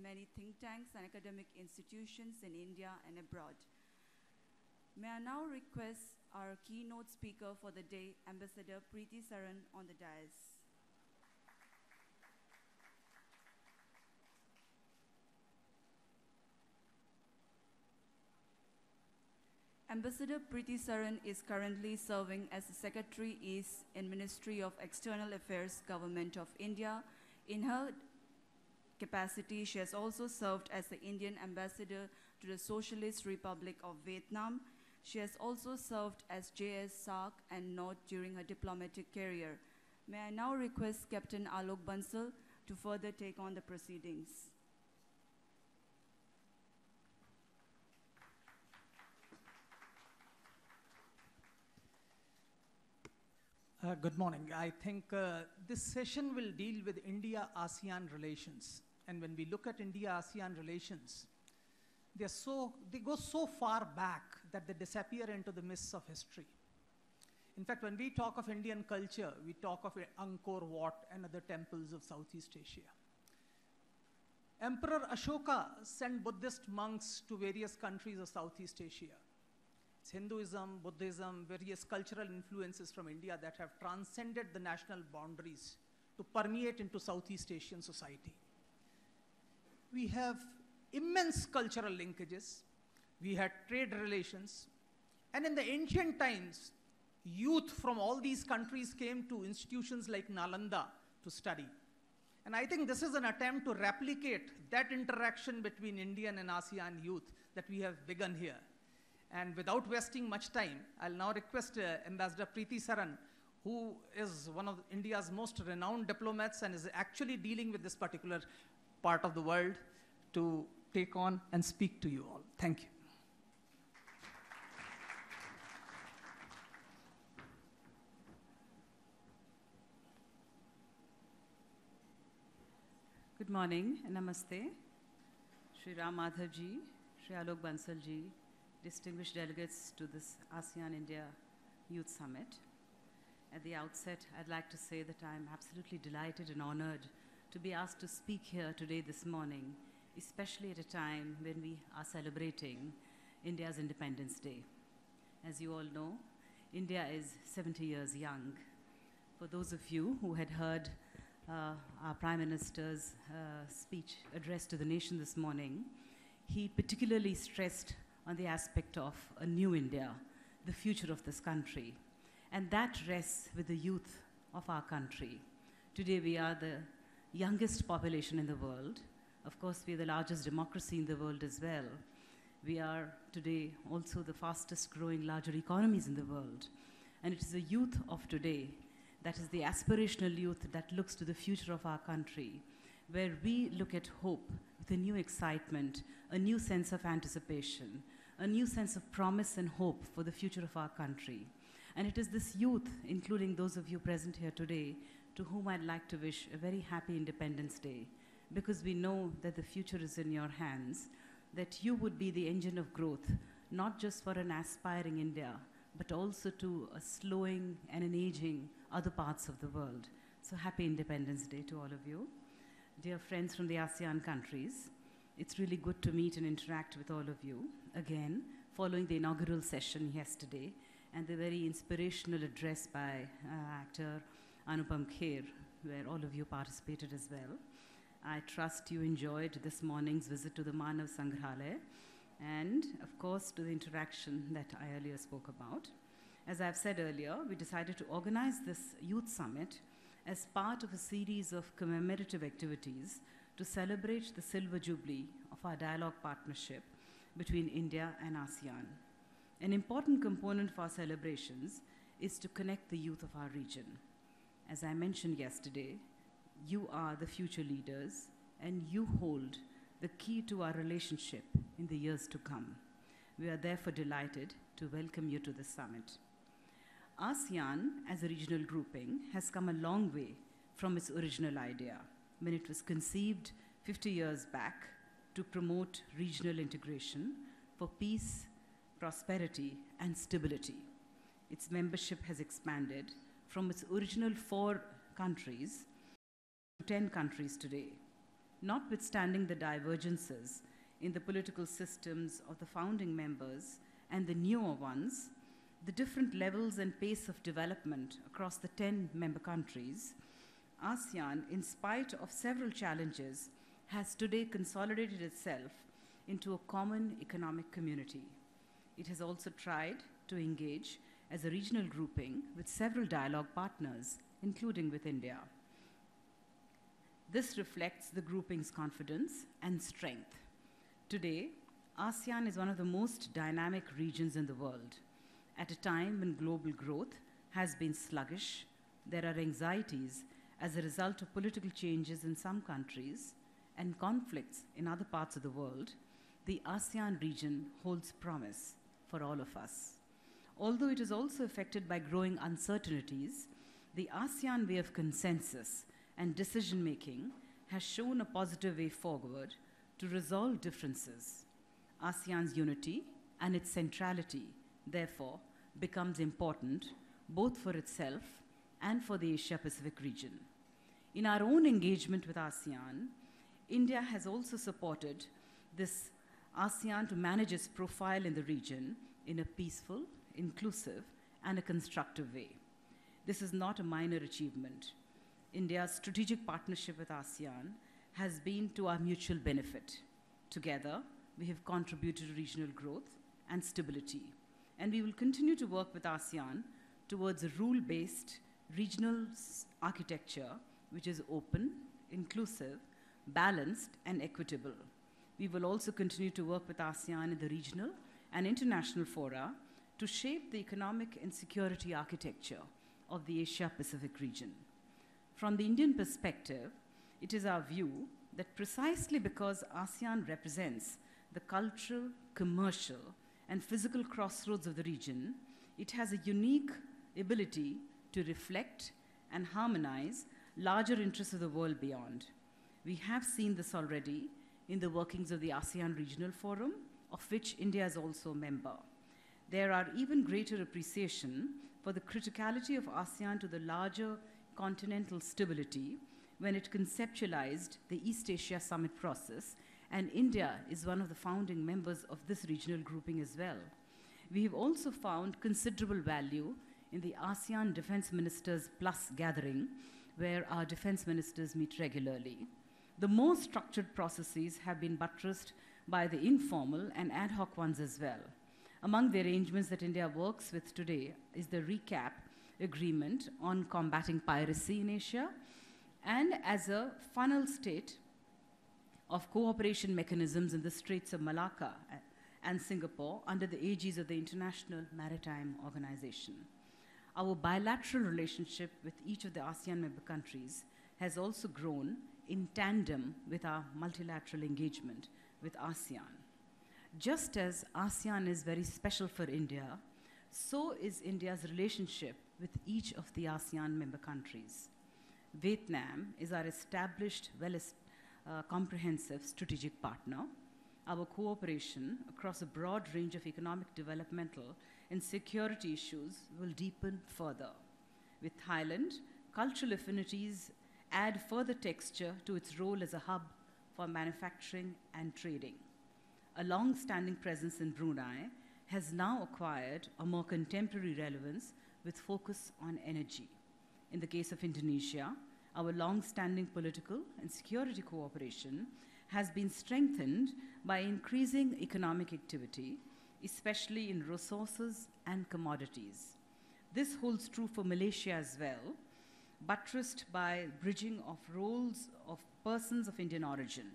many think tanks and academic institutions in India and abroad. May I now request our keynote speaker for the day, Ambassador Preeti Saran, on the dais. Ambassador Preeti Saran is currently serving as the Secretary East in Ministry of External Affairs, Government of India. In her capacity, she has also served as the Indian Ambassador to the Socialist Republic of Vietnam. She has also served as JS SAARC and NORD during her diplomatic career. May I now request Captain Alok Bansal to further take on the proceedings. Good morning. I think this session will deal with India-ASEAN relations. And when we look at India-ASEAN relations, they go so far back that they disappear into the mists of history. In fact, when we talk of Indian culture, we talk of Angkor Wat and other temples of Southeast Asia. Emperor Ashoka sent Buddhist monks to various countries of Southeast Asia. It's Hinduism, Buddhism, various cultural influences from India that have transcended the national boundaries to permeate into Southeast Asian society. We have immense cultural linkages. We had trade relations. And in the ancient times, youth from all these countries came to institutions like Nalanda to study. And I think this is an attempt to replicate that interaction between Indian and ASEAN youth that we have begun here. And without wasting much time, I'll now request Ambassador Preeti Saran, who is one of India's most renowned diplomats and is actually dealing with this particular part of the world, to take on and speak to you all. Thank you. Good morning, namaste. Shri Ram Madhav ji, Shri Alok Bansal ji, distinguished delegates to this ASEAN-India Youth Summit. At the outset, I'd like to say that I'm absolutely delighted and honored to be asked to speak here today this morning, especially at a time when we are celebrating India's Independence Day. As you all know, India is 70 years young. For those of you who had heard our Prime Minister's speech address to the nation this morning, he particularly stressed on the aspect of a new India, the future of this country. And that rests with the youth of our country. Today we are the youngest population in the world. Of course, we are the largest democracy in the world as well. We are today also the fastest growing larger economies in the world. And it is the youth of today, that is the aspirational youth that looks to the future of our country, where we look at hope with a new excitement, a new sense of anticipation, a new sense of promise and hope for the future of our country. And it is this youth, including those of you present here today, to whom I'd like to wish a very happy Independence Day, because we know that the future is in your hands, that you would be the engine of growth, not just for an aspiring India, but also to a slowing and an aging other parts of the world. So happy Independence Day to all of you. Dear friends from the ASEAN countries, it's really good to meet and interact with all of you again, following the inaugural session yesterday and the very inspirational address by actor Anupam Kher, where all of you participated as well. I trust you enjoyed this morning's visit to the Manav Sangrahalaya and, of course, to the interaction that I earlier spoke about. As I've said earlier, we decided to organize this youth summit as part of a series of commemorative activities to celebrate the silver jubilee of our dialogue partnership between India and ASEAN. An important component of our celebrations is to connect the youth of our region. As I mentioned yesterday, you are the future leaders and you hold the key to our relationship in the years to come. We are therefore delighted to welcome you to this summit. ASEAN, as a regional grouping, has come a long way from its original idea when it was conceived 50 years back to promote regional integration for peace, prosperity, and stability. Its membership has expanded from its original 4 countries to 10 countries today. Notwithstanding the divergences in the political systems of the founding members and the newer ones, the different levels and pace of development across the 10 member countries, ASEAN, in spite of several challenges, has today consolidated itself into a common economic community. It has also tried to engage as a regional grouping with several dialogue partners, including with India. This reflects the grouping's confidence and strength. Today, ASEAN is one of the most dynamic regions in the world. At a time when global growth has been sluggish, there are anxieties as a result of political changes in some countries and conflicts in other parts of the world. The ASEAN region holds promise for all of us. Although it is also affected by growing uncertainties, the ASEAN way of consensus and decision-making has shown a positive way forward to resolve differences. ASEAN's unity and its centrality, therefore, becomes important both for itself and for the Asia-Pacific region. In our own engagement with ASEAN, India has also supported this ASEAN to manage its profile in the region in a peaceful, inclusive, and a constructive way. This is not a minor achievement. India's strategic partnership with ASEAN has been to our mutual benefit. Together, we have contributed to regional growth and stability, and we will continue to work with ASEAN towards a rule-based regional architecture which is open, inclusive, balanced, and equitable. We will also continue to work with ASEAN in the regional and international fora to shape the economic and security architecture of the Asia-Pacific region. From the Indian perspective, it is our view that precisely because ASEAN represents the cultural, commercial, and physical crossroads of the region, it has a unique ability to reflect and harmonize larger interests of the world beyond. We have seen this already in the workings of the ASEAN Regional Forum, of which India is also a member. There are even greater appreciation for the criticality of ASEAN to the larger continental stability when it conceptualized the East Asia Summit process, and India is one of the founding members of this regional grouping as well. We have also found considerable value in the ASEAN Defense Ministers Plus gathering, where our defense ministers meet regularly. The more structured processes have been buttressed by the informal and ad hoc ones as well. Among the arrangements that India works with today is the RECAP agreement on combating piracy in Asia, and as a funnel state of cooperation mechanisms in the Straits of Malacca and Singapore under the aegis of the International Maritime Organization. Our bilateral relationship with each of the ASEAN member countries has also grown in tandem with our multilateral engagement with ASEAN. Just as ASEAN is very special for India, so is India's relationship with each of the ASEAN member countries. Vietnam is our established, comprehensive strategic partner. Our cooperation across a broad range of economic, developmental, and security issues will deepen further. With Thailand, cultural affinities add further texture to its role as a hub for manufacturing and trading. A long-standing presence in Brunei has now acquired a more contemporary relevance with focus on energy. In the case of Indonesia, our long-standing political and security cooperation has been strengthened by increasing economic activity, especially in resources and commodities. This holds true for Malaysia as well, buttressed by bridging of roles of persons of Indian origin,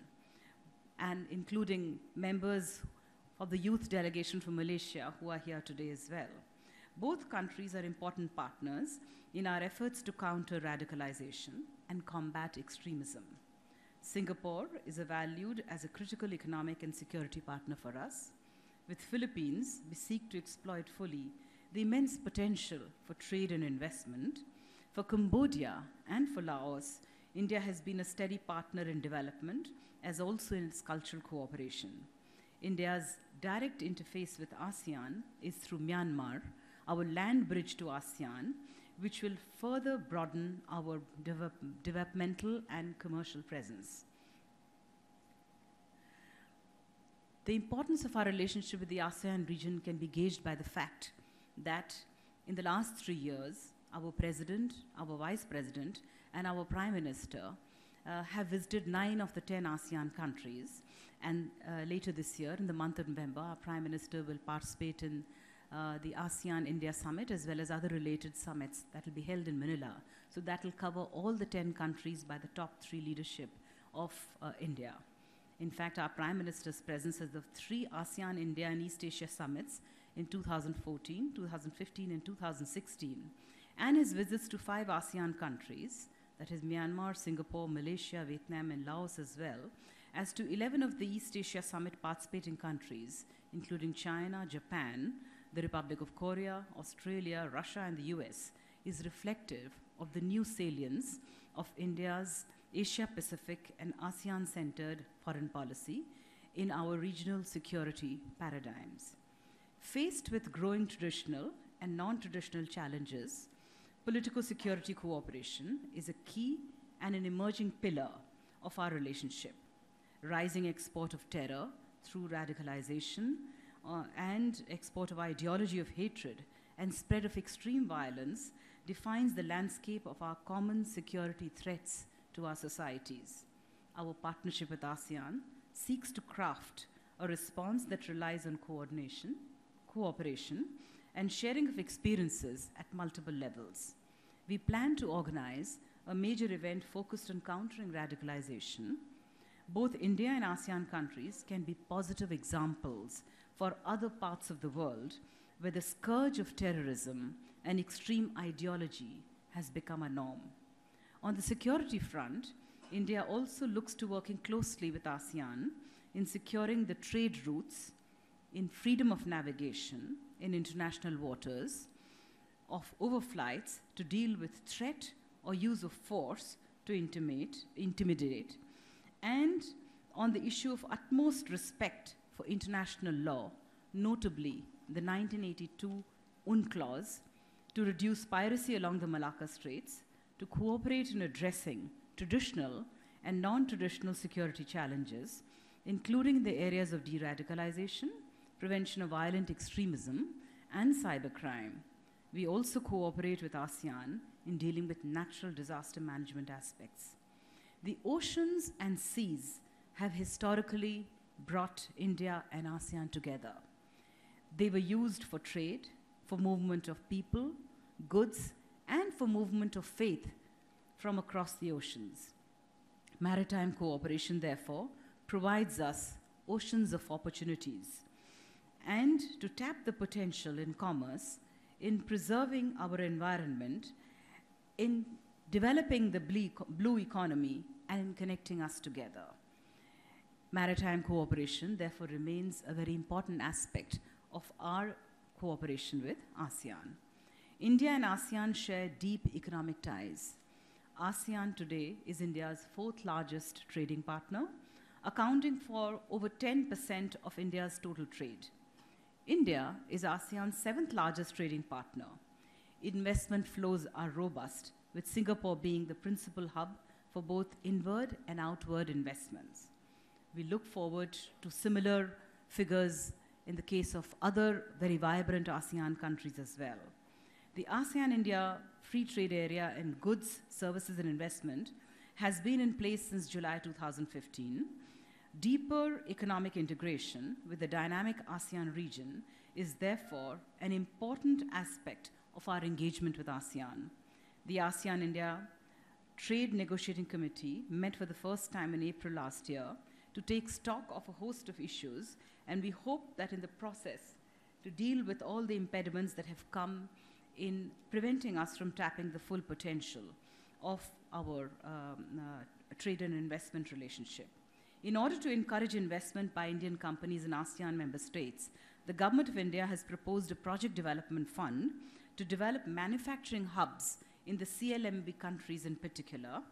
and including members of the youth delegation from Malaysia who are here today as well. Both countries are important partners in our efforts to counter radicalization and combat extremism. Singapore is valued as a critical economic and security partner for us. With Philippines, we seek to exploit fully the immense potential for trade and investment. For Cambodia and for Laos, India has been a steady partner in development as also in its cultural cooperation. India's direct interface with ASEAN is through Myanmar, our land bridge to ASEAN, which will further broaden our developmental and commercial presence. The importance of our relationship with the ASEAN region can be gauged by the fact that in the last 3 years, our president, our vice president, and our prime minister have visited 9 of the 10 ASEAN countries. And later this year, in the month of November, our prime minister will participate in the ASEAN-India Summit, as well as other related summits that will be held in Manila. So that will cover all the 10 countries by the top 3 leadership of India. In fact, our Prime Minister's presence at the 3 ASEAN, India, and East Asia summits in 2014, 2015, and 2016, and his visits to 5 ASEAN countries, that is Myanmar, Singapore, Malaysia, Vietnam, and Laos as well, as to 11 of the East Asia Summit participating countries, including China, Japan, the Republic of Korea, Australia, Russia, and the US, is reflective of the new salience of India's Asia-Pacific and ASEAN-centered foreign policy in our regional security paradigms. Faced with growing traditional and non-traditional challenges, political security cooperation is a key and an emerging pillar of our relationship. Rising export of terror through radicalization and export of ideology of hatred and spread of extreme violence defines the landscape of our common security threats to our societies. Our partnership with ASEAN seeks to craft a response that relies on coordination, cooperation, and sharing of experiences at multiple levels. We plan to organize a major event focused on countering radicalization. Both India and ASEAN countries can be positive examples for other parts of the world where the scourge of terrorism and extreme ideology has become a norm. On the security front, India also looks to working closely with ASEAN in securing the trade routes, in freedom of navigation in international waters, of overflights to deal with threat or use of force to intimidate, and on the issue of utmost respect for international law, notably the 1982 UNCLOS, to reduce piracy along the Malacca Straits, to cooperate in addressing traditional and non-traditional security challenges, including the areas of de-radicalization, prevention of violent extremism, and cybercrime. We also cooperate with ASEAN in dealing with natural disaster management aspects. The oceans and seas have historically brought India and ASEAN together. They were used for trade, for movement of people, goods, and for movement of faith from across the oceans. Maritime cooperation, therefore, provides us oceans of opportunities, and to tap the potential in commerce, in preserving our environment, in developing the blue economy, and in connecting us together. Maritime cooperation, therefore, remains a very important aspect of our cooperation with ASEAN. India and ASEAN share deep economic ties. ASEAN today is India's 4th largest trading partner, accounting for over 10% of India's total trade. India is ASEAN's 7th largest trading partner. Investment flows are robust, with Singapore being the principal hub for both inward and outward investments. We look forward to similar figures in the case of other very vibrant ASEAN countries as well. The ASEAN-India Free Trade Area in goods, services, and investment has been in place since July 2015. Deeper economic integration with the dynamic ASEAN region is therefore an important aspect of our engagement with ASEAN. The ASEAN-India Trade Negotiating Committee met for the first time in April last year to take stock of a host of issues, and we hope that in the process to deal with all the impediments that have come in preventing us from tapping the full potential of our trade and investment relationship. In order to encourage investment by Indian companies in ASEAN member states, the Government of India has proposed a project development fund to develop manufacturing hubs in the CLMV countries in particular,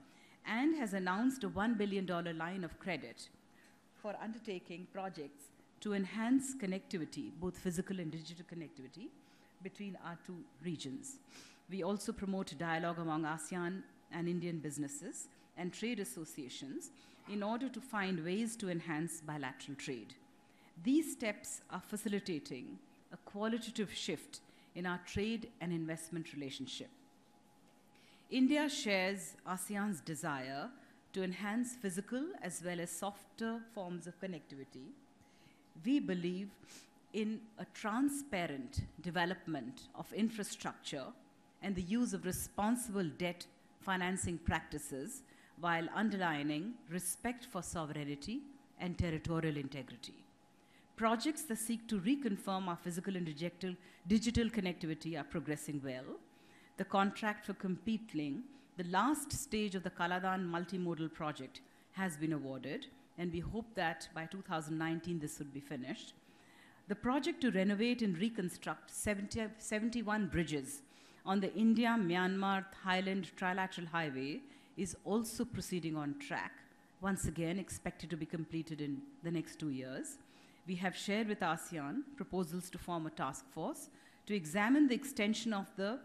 and has announced a $1 billion line of credit for undertaking projects to enhance connectivity, both physical and digital connectivity, between our 2 regions. We also promote dialogue among ASEAN and Indian businesses and trade associations in order to find ways to enhance bilateral trade. These steps are facilitating a qualitative shift in our trade and investment relationship. India shares ASEAN's desire to enhance physical as well as softer forms of connectivity. We believe in a transparent development of infrastructure and the use of responsible debt financing practices while underlining respect for sovereignty and territorial integrity. Projects that seek to reconfirm our physical and digital connectivity are progressing well. The contract for completing the last stage of the Kaladan multimodal project has been awarded, and we hope that by 2019 this would be finished. The project to renovate and reconstruct 71 bridges on the India-Myanmar Thailand Trilateral Highway is also proceeding on track, once again expected to be completed in the next 2 years. We have shared with ASEAN proposals to form a task force to examine the extension of the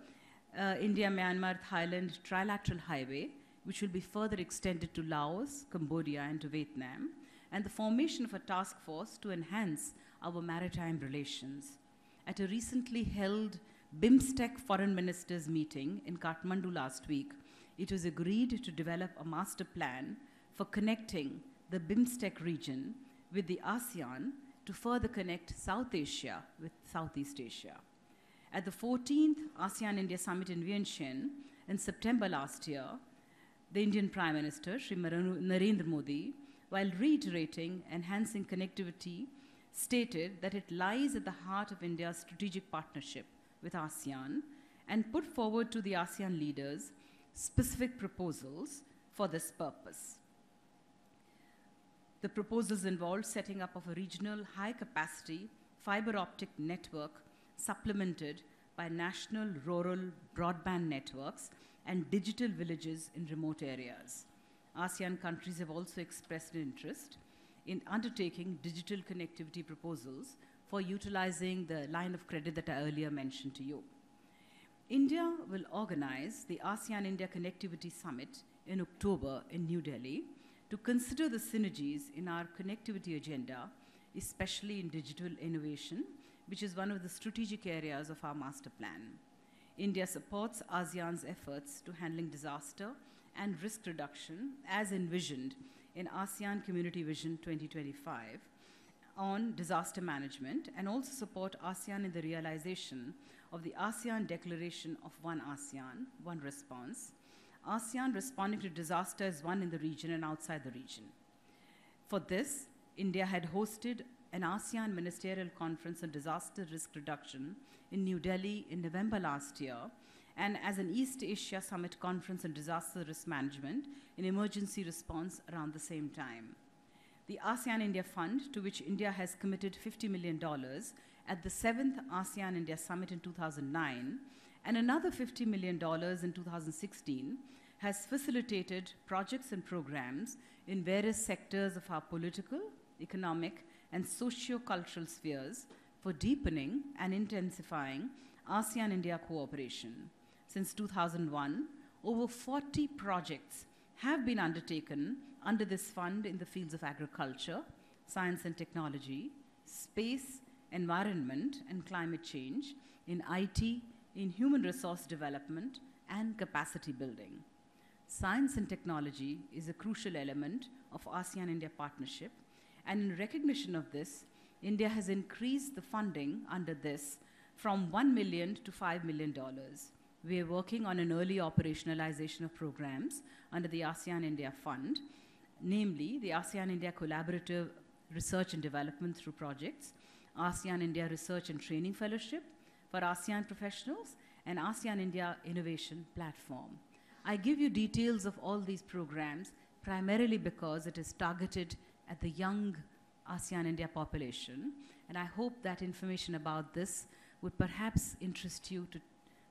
India-Myanmar Thailand Trilateral Highway, which will be further extended to Laos, Cambodia, and to Vietnam, and the formation of a task force to enhance our maritime relations. At a recently held BIMSTEC Foreign Ministers meeting in Kathmandu last week, it was agreed to develop a master plan for connecting the BIMSTEC region with the ASEAN to further connect South Asia with Southeast Asia. At the 14th ASEAN-India Summit in Vientiane in September last year, the Indian Prime Minister, Shri Narendra Modi, while reiterating enhancing connectivity, stated that it lies at the heart of India's strategic partnership with ASEAN and put forward to the ASEAN leaders specific proposals for this purpose. The proposals involved setting up of a regional high-capacity fiber optic network supplemented by national rural broadband networks and digital villages in remote areas. ASEAN countries have also expressed an interest in undertaking digital connectivity proposals for utilizing the line of credit that I earlier mentioned to you. India will organize the ASEAN-India Connectivity Summit in October in New Delhi to consider the synergies in our connectivity agenda, especially in digital innovation, which is one of the strategic areas of our master plan. India supports ASEAN's efforts to handling disaster and risk reduction as envisioned in ASEAN Community Vision 2025 on disaster management, and also support ASEAN in the realization of the ASEAN Declaration of One ASEAN, One Response. ASEAN responding to disaster as one in the region and outside the region. For this, India had hosted an ASEAN Ministerial Conference on Disaster Risk Reduction in New Delhi in November last year, and as an East Asia Summit Conference on Disaster Risk Management in Emergency Response around the same time. The ASEAN India Fund, to which India has committed $50 million at the 7th ASEAN India Summit in 2009, and another $50 million in 2016, has facilitated projects and programs in various sectors of our political, economic, and socio-cultural spheres for deepening and intensifying ASEAN-India cooperation. Since 2001, over 40 projects have been undertaken under this fund in the fields of agriculture, science and technology, space, environment and climate change, in IT, in human resource development, and capacity building. Science and technology is a crucial element of ASEAN-India partnership, and in recognition of this, India has increased the funding under this from $1 million to $5 million. We are working on an early operationalization of programs under the ASEAN-India Fund, namely the ASEAN-India Collaborative Research and Development through projects, ASEAN-India Research and Training Fellowship for ASEAN professionals, and ASEAN-India Innovation Platform. I give you details of all these programs primarily because it is targeted at the young ASEAN-India population, and I hope that information about this would perhaps interest you to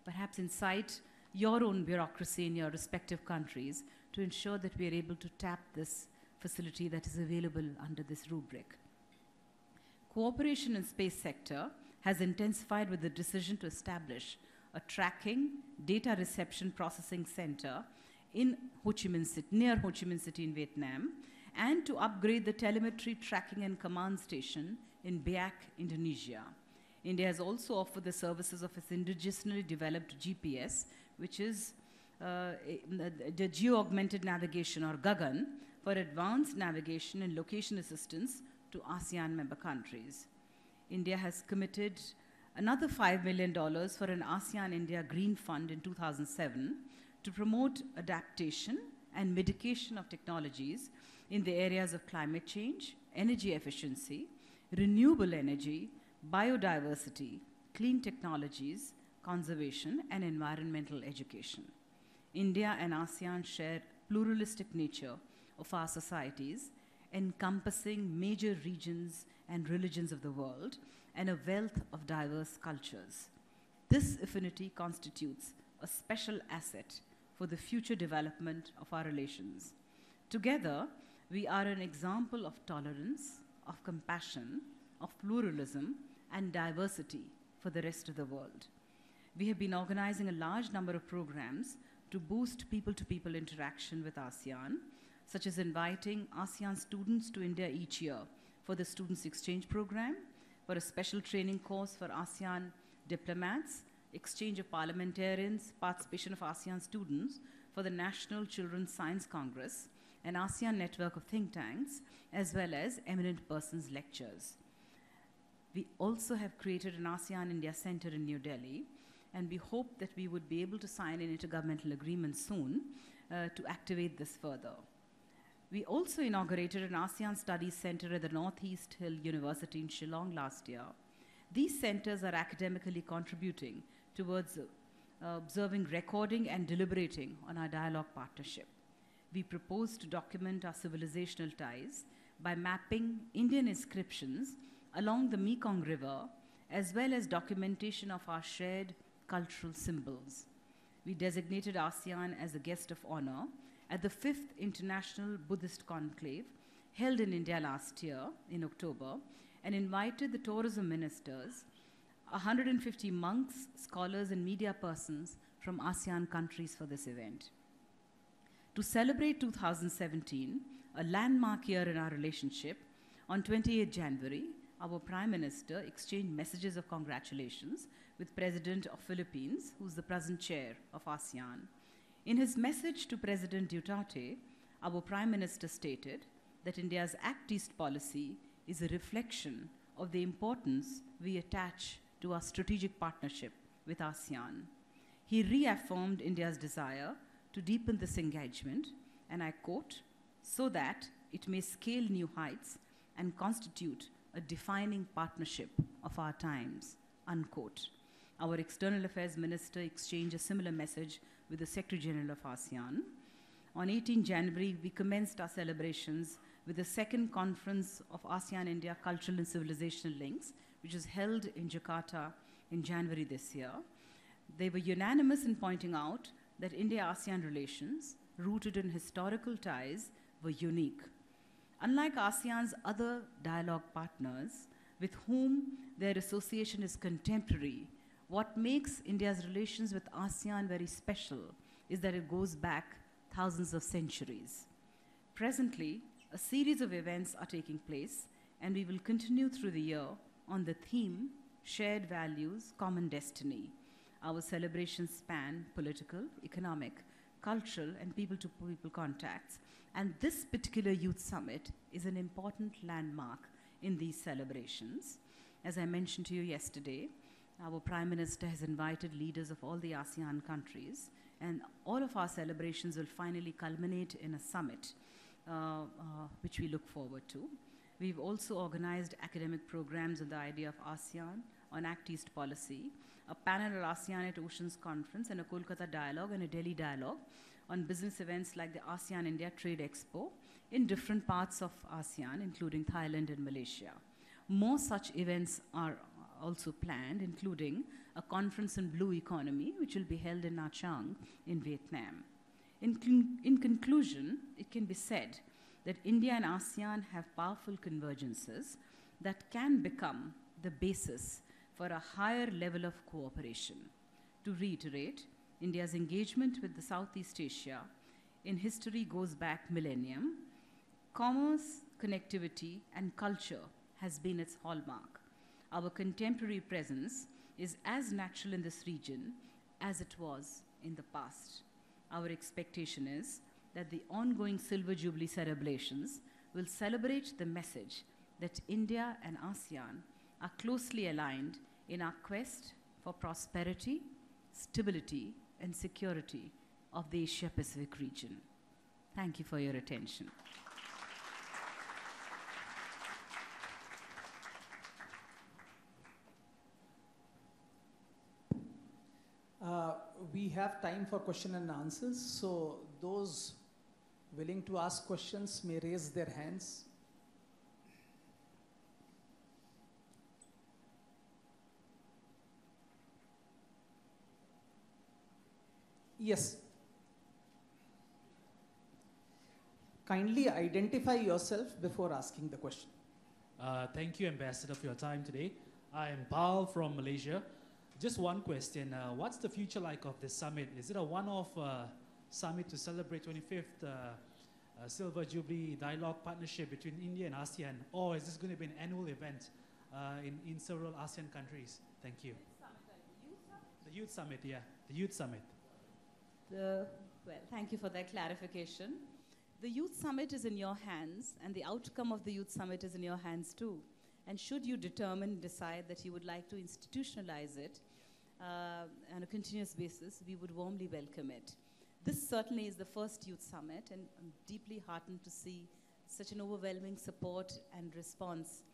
perhaps incite your own bureaucracy in your respective countries to ensure that we are able to tap this facility that is available under this rubric. Cooperation in space sector has intensified with the decision to establish a tracking data reception processing center in Ho Chi Minh City, near Ho Chi Minh City in Vietnam, and to upgrade the telemetry tracking and command station in Biak, Indonesia. India has also offered the services of its indigenously developed GPS, which is the Geo-Augmented Navigation, or GAGAN, for advanced navigation and location assistance to ASEAN member countries. India has committed another $5 million for an ASEAN-India Green Fund in 2007 to promote adaptation and mitigation of technologies in the areas of climate change, energy efficiency, renewable energy, biodiversity, clean technologies, conservation, and environmental education. India and ASEAN share pluralistic nature of our societies, encompassing major regions and religions of the world, and a wealth of diverse cultures. This affinity constitutes a special asset for the future development of our relations. Together, we are an example of tolerance, of compassion, of pluralism, and diversity for the rest of the world. We have been organizing a large number of programs to boost people-to-people interaction with ASEAN, such as inviting ASEAN students to India each year for the Students Exchange Program, for a special training course for ASEAN diplomats, exchange of parliamentarians, participation of ASEAN students for the National Children's Science Congress, an ASEAN network of think tanks, as well as eminent persons lectures. We also have created an ASEAN India Center in New Delhi, and we hope that we would be able to sign an intergovernmental agreement soon to activate this further. We also inaugurated an ASEAN Studies Center at the Northeast Hill University in Shillong last year. These centers are academically contributing towards observing, recording, and deliberating on our dialogue partnership. We propose to document our civilizational ties by mapping Indian inscriptions along the Mekong River, as well as documentation of our shared cultural symbols. We designated ASEAN as a guest of honor at the 5th International Buddhist Conclave held in India last year in October, and invited the tourism ministers, 150 monks, scholars, and media persons from ASEAN countries for this event. To celebrate 2017, a landmark year in our relationship, on 28 January, our Prime Minister exchanged messages of congratulations with President of Philippines, who's the present chair of ASEAN. In his message to President Duterte, our Prime Minister stated that India's Act East policy is a reflection of the importance we attach to our strategic partnership with ASEAN. He reaffirmed India's desire to deepen this engagement, and I quote, "so that it may scale new heights and constitute a defining partnership of our times," unquote. Our External Affairs Minister exchanged a similar message with the Secretary General of ASEAN. On 18 January, we commenced our celebrations with the second conference of ASEAN-India Cultural and Civilizational Links, which was held in Jakarta in January this year. They were unanimous in pointing out that India-ASEAN relations, rooted in historical ties, were unique. Unlike ASEAN's other dialogue partners, with whom their association is contemporary, what makes India's relations with ASEAN very special is that it goes back thousands of centuries. Presently, a series of events are taking place, and we will continue through the year on the theme, Shared Values, Common Destiny. Our celebrations span political, economic, cultural, and people-to-people contacts, and this particular youth summit is an important landmark in these celebrations. As I mentioned to you yesterday, our Prime Minister has invited leaders of all the ASEAN countries, and all of our celebrations will finally culminate in a summit, which we look forward to. We've also organized academic programs on the idea of ASEAN, on Act East policy, a panel at ASEAN at Oceans Conference, and a Kolkata dialogue and a Delhi dialogue on business events like the ASEAN-India Trade Expo in different parts of ASEAN, including Thailand and Malaysia. More such events are also planned, including a conference on blue economy, which will be held in Nha Trang in Vietnam. In conclusion, it can be said that India and ASEAN have powerful convergences that can become the basis for a higher level of cooperation. To reiterate, India's engagement with the Southeast Asia in history goes back millennium. Commerce, connectivity, and culture has been its hallmark. Our contemporary presence is as natural in this region as it was in the past. Our expectation is that the ongoing Silver Jubilee celebrations will celebrate the message that India and ASEAN are closely aligned in our quest for prosperity, stability, and security of the Asia-Pacific region. Thank you for your attention. We have time for question and answers, so those willing to ask questions may raise their hands. Yes. Kindly identify yourself before asking the question. Thank you, Ambassador, for your time today. I am Paul from Malaysia. Just one question. What's the future like of this summit? Is it a one-off summit to celebrate 25th Silver Jubilee dialogue partnership between India and ASEAN? Or is this going to be an annual event in several ASEAN countries? Thank you. The Youth Summit, yeah. The Youth Summit. Well, thank you for that clarification. The Youth Summit is in your hands, and the outcome of the Youth Summit is in your hands too. And should you decide that you would like to institutionalize it on a continuous basis, we would warmly welcome it. This certainly is the first Youth Summit, and I'm deeply heartened to see such an overwhelming support and response.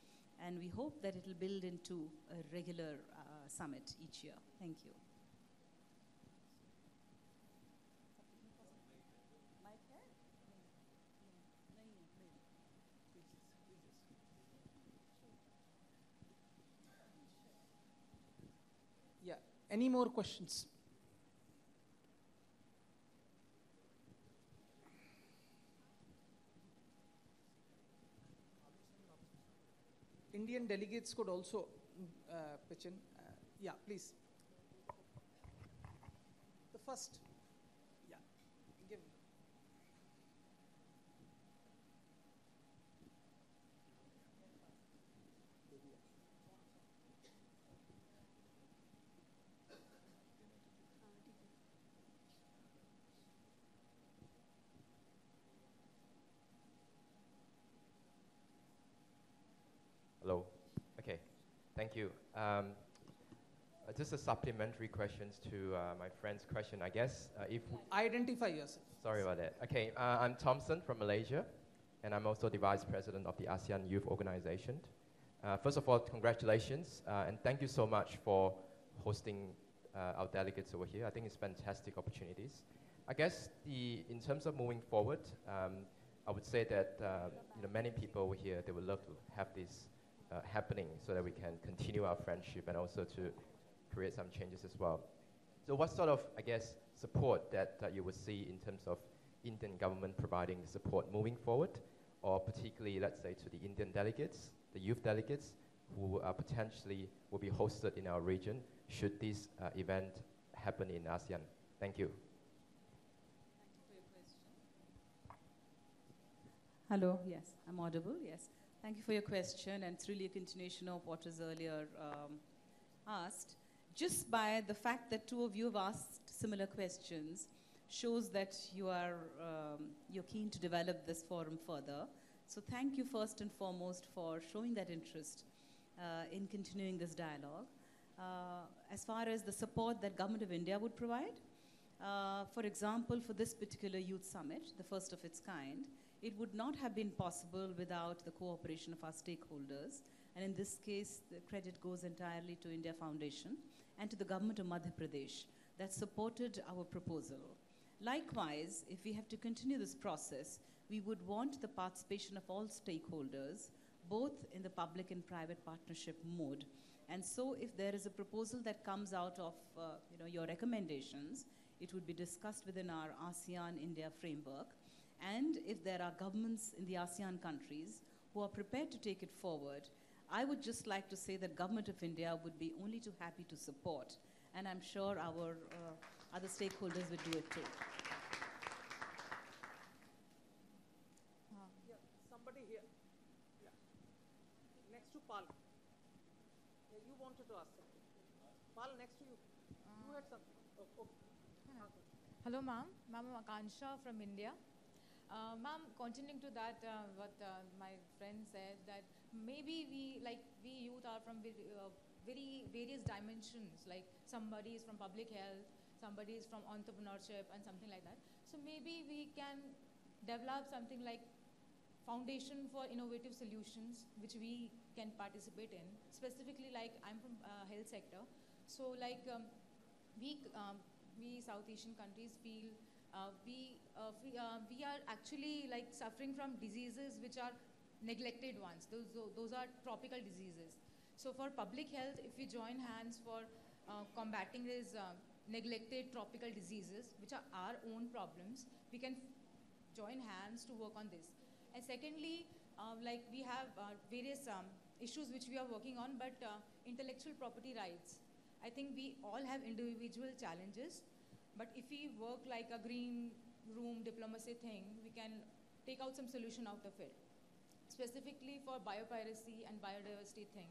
And we hope that it will build into a regular summit each year. Thank you. Yeah. Any more questions? Indian delegates could also pitch in. Yeah, please. The first. Yeah. Give. Hello. Okay. Thank you. Just a supplementary questions to my friend's question, I guess. Identify yourself. Sorry about that. Okay. I'm Thompson from Malaysia, and I'm also the Vice President of the ASEAN Youth Organization. First of all, congratulations, and thank you so much for hosting our delegates over here. I think it's fantastic opportunities. I guess in terms of moving forward, I would say that many people over here, they would love to have this happening so that we can continue our friendship and also to create some changes as well. So what sort of, I guess, support that you would see in terms of Indian government providing support moving forward, or particularly, let's say, to the Indian delegates, the youth delegates, who potentially will be hosted in our region should this event happen in ASEAN? Thank you. Hello, yes, I'm audible, yes. Thank you for your question, and it's really a continuation of what was earlier asked. Just by the fact that two of you have asked similar questions shows that you're keen to develop this forum further. So thank you first and foremost for showing that interest in continuing this dialogue. As far as the support that Government of India would provide, for example, for this particular youth summit, the first of its kind, it would not have been possible without the cooperation of our stakeholders. And in this case, the credit goes entirely to India Foundation and to the government of Madhya Pradesh that supported our proposal. Likewise, if we have to continue this process, we would want the participation of all stakeholders, both in the public and private partnership mode. And so if there is a proposal that comes out of your recommendations, it would be discussed within our ASEAN-India framework. And if there are governments in the ASEAN countries who are prepared to take it forward, I would just like to say that Government of India would be only too happy to support. And I'm sure our other stakeholders would do it too. Yeah, somebody here. Yeah. Next to Pal. Yeah, you wanted to ask something. Pal, next to you. You had something. Oh, okay. Hello, ma'am. Ma'am, I'm Akansha from India. Ma'am, continuing to that, what my friend said, that maybe we youth are from very various dimensions. Like somebody is from public health, somebody is from entrepreneurship, and something like that. So maybe we can develop something like foundation for innovative solutions, which we can participate in. Specifically, like I'm from health sector, so like we South Asian countries feel we are actually like suffering from diseases which are neglected ones. Those are tropical diseases. So for public health, if we join hands for combating these neglected tropical diseases, which are our own problems, we can join hands to work on this. And secondly, like we have various issues which we are working on, but intellectual property rights. I think we all have individual challenges, but if we work like a green room diplomacy thing, we can take out some solution out of it. Specifically for biopiracy and biodiversity thing,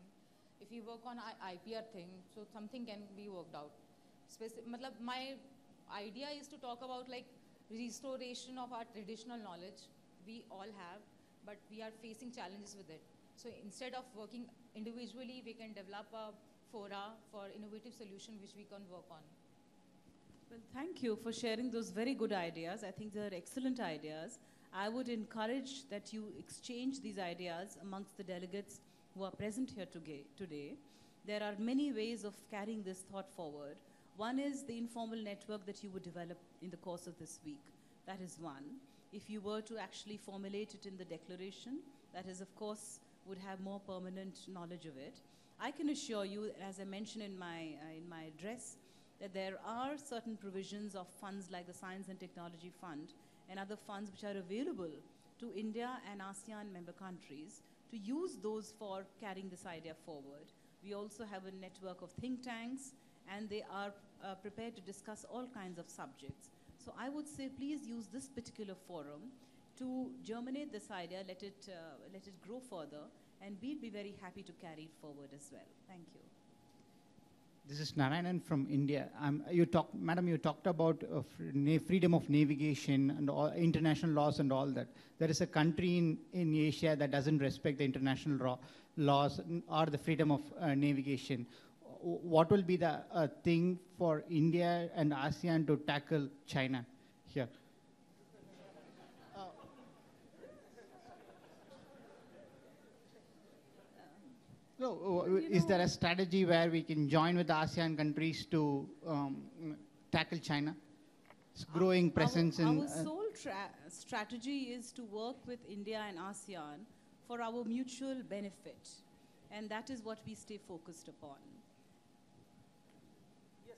if we work on IPR thing, so something can be worked out. My idea is to talk about like restoration of our traditional knowledge we all have, but we are facing challenges with it. So instead of working individually, we can develop a fora for innovative solution which we can work on. Well, thank you for sharing those very good ideas. I think they're excellent ideas. I would encourage that you exchange these ideas amongst the delegates who are present here today. There are many ways of carrying this thought forward. One is the informal network that you would develop in the course of this week. That is one. If you were to actually formulate it in the declaration, that is, of course, would have more permanent knowledge of it. I can assure you, as I mentioned in my address, that there are certain provisions of funds like the Science and Technology Fund and other funds which are available to India and ASEAN member countries to use those for carrying this idea forward. We also have a network of think tanks, and they are prepared to discuss all kinds of subjects. So I would say please use this particular forum to germinate this idea, let it grow further, and we'll be very happy to carry it forward as well. Thank you. This is Narayanan from India. Madam, you talked about freedom of navigation and all, international laws and all that. There is a country in Asia that doesn't respect the international laws or the freedom of navigation. What will be the thing for India and ASEAN to tackle China here? So, is there a strategy where we can join with the ASEAN countries to tackle China? It's growing presence in... Our sole strategy is to work with India and ASEAN for our mutual benefit. And that is what we stay focused upon. Yes.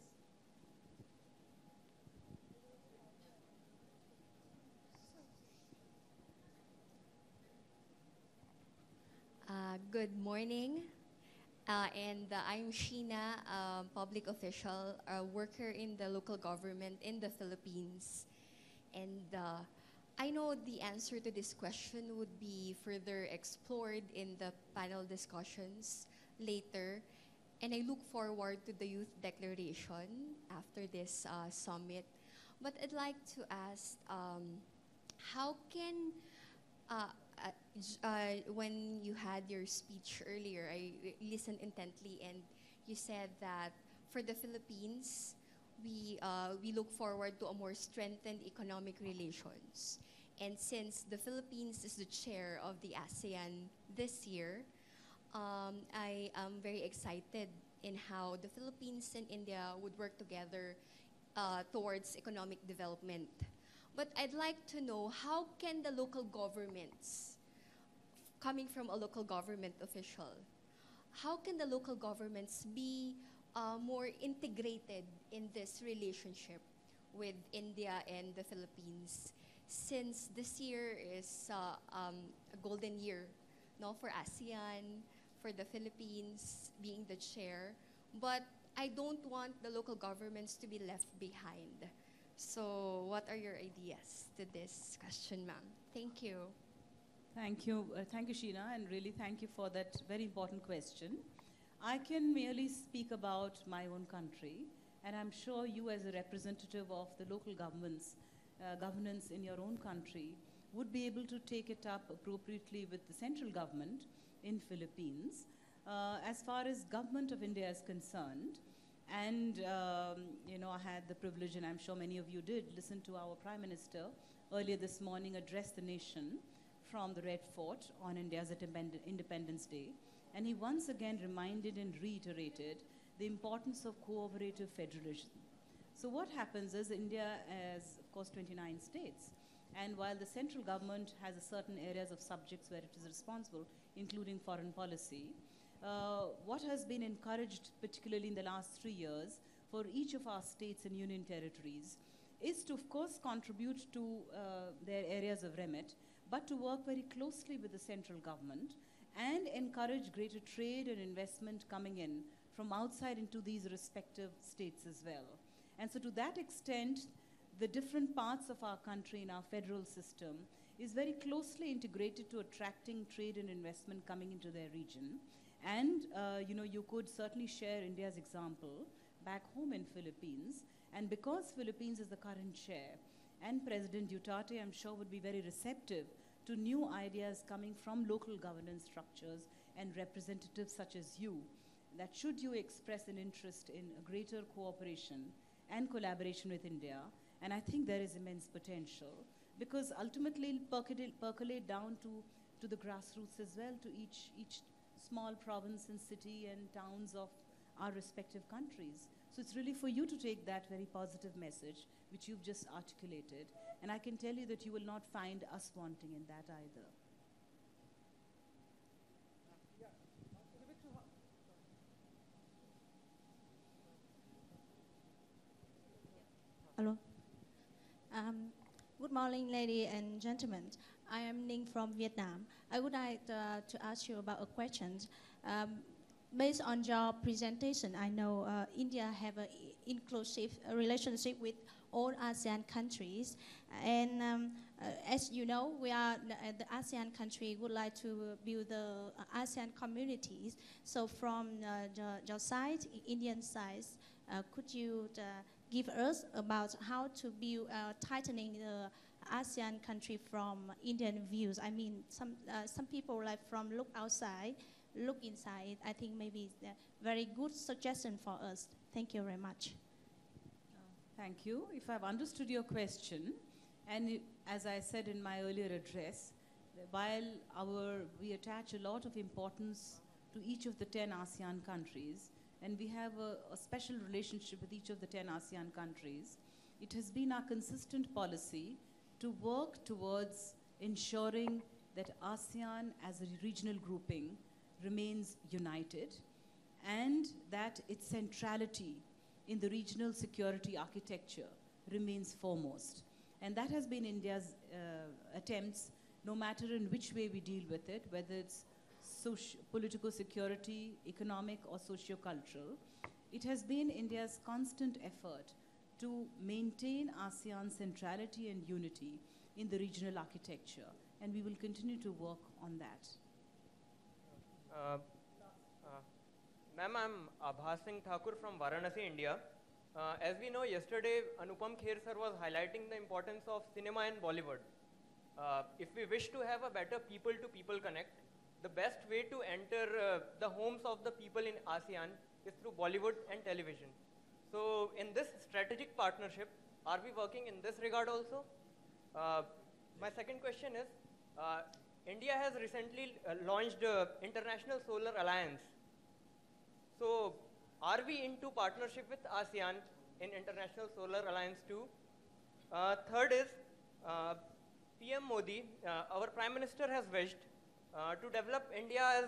Good morning. I'm Sheena, public official, a worker in the local government in the Philippines. And I know the answer to this question would be further explored in the panel discussions later. And I look forward to the youth declaration after this summit. But I'd like to ask, how can when you had your speech earlier, I listened intently, and you said that for the Philippines, we look forward to a more strengthened economic relations. And since the Philippines is the chair of the ASEAN this year, I am very excited in how the Philippines and India would work together towards economic development. But I'd like to know, how can the local governments, coming from a local government official, how can the local governments be more integrated in this relationship with India and the Philippines? Since this year is a golden year, no, for ASEAN, for the Philippines being the chair, but I don't want the local governments to be left behind. So what are your ideas to this question, ma'am? Thank you. Thank you, Sheena, and really thank you for that very important question. I can merely speak about my own country, and I'm sure you, as a representative of the local governments, governance in your own country, would be able to take it up appropriately with the central government in Philippines. As far as government of India is concerned, and I had the privilege, and I'm sure many of you did, listen to our Prime Minister earlier this morning address the nation from the Red Fort on India's Independence Day. And he once again reminded and reiterated the importance of cooperative federalism. So what happens is India has, of course, 29 states. And while the central government has a certain areas of subjects where it is responsible, including foreign policy, what has been encouraged, particularly in the last 3 years, for each of our states and union territories, is to, of course, contribute to their areas of remit, but to work very closely with the central government and encourage greater trade and investment coming in from outside into these respective states as well. And so to that extent, the different parts of our country in our federal system is very closely integrated to attracting trade and investment coming into their region. And you could certainly share India's example back home in Philippines. And because Philippines is the current chair, and President Duterte, I'm sure, would be very receptive to new ideas coming from local governance structures and representatives such as you, that should you express an interest in a greater cooperation and collaboration with India, and I think there is immense potential, because ultimately it'll percolate down to the grassroots as well, to each small province and city and towns of our respective countries. So it's really for you to take that very positive message, which you've just articulated, and I can tell you that you will not find us wanting in that either. Hello. Good morning, ladies and gentlemen. I am Ning from Vietnam. I would like to ask you about a question. Based on your presentation, I know India have an inclusive relationship with all ASEAN countries. And as you know, we are the ASEAN country would like to build the ASEAN communities. So from your side, Indian side, could you give us about how to build tightening the ASEAN country from Indian views? I mean, some people like from look outside, look inside. I think maybe it's a very good suggestion for us. Thank you very much. Thank you. If I've understood your question, and as I said in my earlier address, while we attach a lot of importance to each of the 10 ASEAN countries, and we have a special relationship with each of the 10 ASEAN countries, it has been our consistent policy to work towards ensuring that ASEAN as a regional grouping remains united, and that its centrality in the regional security architecture remains foremost. And that has been India's attempts, no matter in which way we deal with it, whether it's political security, economic, or socio-cultural. It has been India's constant effort to maintain ASEAN's centrality and unity in the regional architecture, and we will continue to work on that. Ma'am, I'm Abhas Singh Thakur from Varanasi, India. As we know, yesterday Anupam Kher sir was highlighting the importance of cinema and Bollywood. If we wish to have a better people-to-people connect, the best way to enter the homes of the people in ASEAN is through Bollywood and television. So in this strategic partnership, are we working in this regard also? My second question is, India has recently launched International Solar Alliance. So are we into partnership with ASEAN in International Solar Alliance too? Third is, PM Modi, our Prime Minister, has wished to develop India as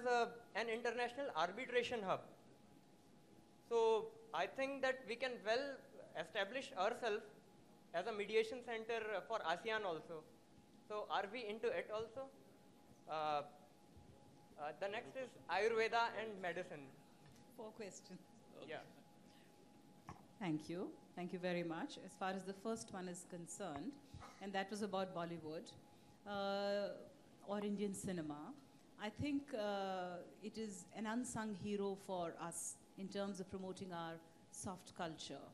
an international arbitration hub. So I think that we can well establish ourselves as a mediation center for ASEAN also. So are we into it also? The next is Ayurveda and medicine. 4 questions. Yeah. Thank you. Thank you very much. As far as the first one is concerned, and that was about Bollywood. or Indian cinema, I think it is an unsung hero for us in terms of promoting our soft culture.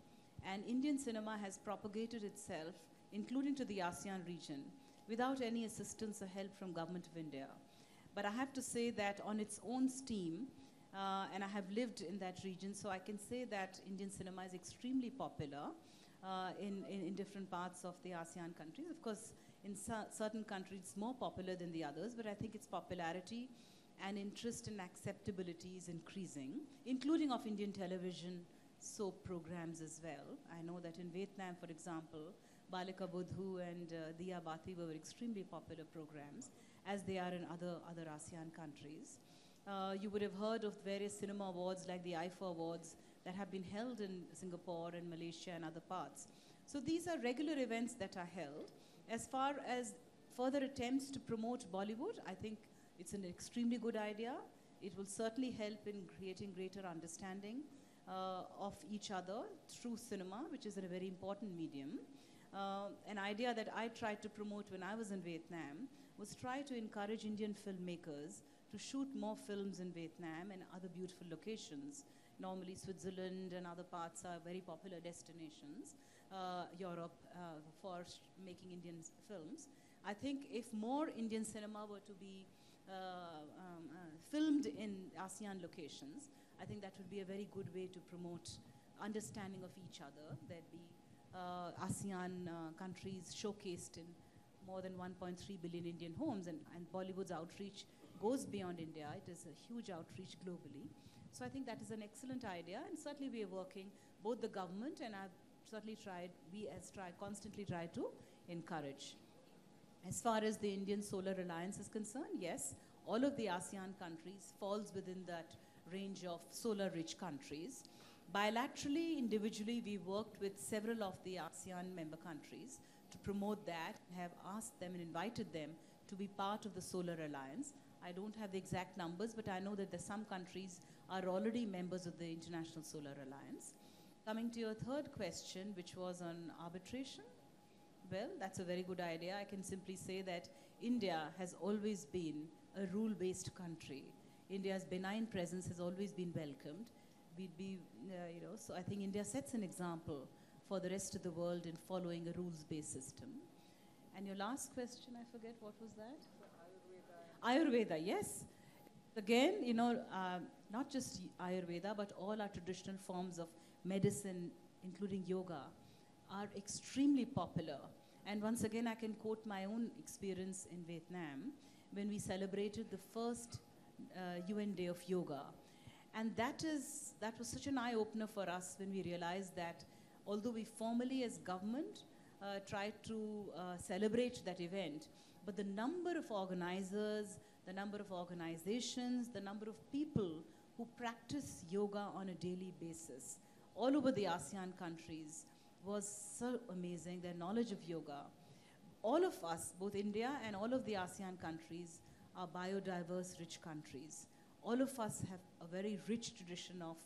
And Indian cinema has propagated itself, including to the ASEAN region, without any assistance or help from Government of India. But I have to say that on its own steam, and I have lived in that region, so I can say that Indian cinema is extremely popular in different parts of the ASEAN countries. Of course, in certain countries it's more popular than the others, but I think its popularity and interest and acceptability is increasing, including of Indian television soap programs as well. I know that in Vietnam, for example, Balika Budhu and Diya Bati were extremely popular programs, as they are in other ASEAN countries. You would have heard of various cinema awards like the IFA Awards that have been held in Singapore and Malaysia and other parts. So these are regular events that are held. As far as further attempts to promote Bollywood, I think it's an extremely good idea. It will certainly help in creating greater understanding of each other through cinema, which is a very important medium. An idea that I tried to promote when I was in Vietnam was try to encourage Indian filmmakers to shoot more films in Vietnam and other beautiful locations. Normally Switzerland and other parts are very popular destinations, Europe for making Indian films. I think if more Indian cinema were to be filmed in ASEAN locations, I think that would be a very good way to promote understanding of each other. There'd be ASEAN countries showcased in more than 1.3 billion Indian homes, and Bollywood's outreach goes beyond India. It is a huge outreach globally. So I think that is an excellent idea, and certainly we are working, both the government and I've certainly tried, constantly try to encourage. As far as the Indian Solar Alliance is concerned, yes, all of the ASEAN countries falls within that range of solar-rich countries. Bilaterally, individually, we worked with several of the ASEAN member countries to promote that, have asked them and invited them to be part of the Solar Alliance. I don't have the exact numbers, but I know that some countries are already members of the International Solar Alliance. Coming to your third question, which was on arbitration, well, that's a very good idea. I can simply say that India has always been a rule-based country. India's benign presence has always been welcomed. We'd be, so I think India sets an example for the rest of the world in following a rules-based system. And your last question, I forget, what was that? Ayurveda, yes. Again, not just Ayurveda, but all our traditional forms of medicine, including yoga, are extremely popular. And once again, I can quote my own experience in Vietnam when we celebrated the first UN Day of Yoga. And that was such an eye-opener for us when we realized that although we formally as government tried to celebrate that event, but the number of organizers, the number of organizations, the number of people who practice yoga on a daily basis all over the ASEAN countries was so amazing, their knowledge of yoga. All of us, both India and all of the ASEAN countries, are biodiverse, rich countries. All of us have a very rich tradition of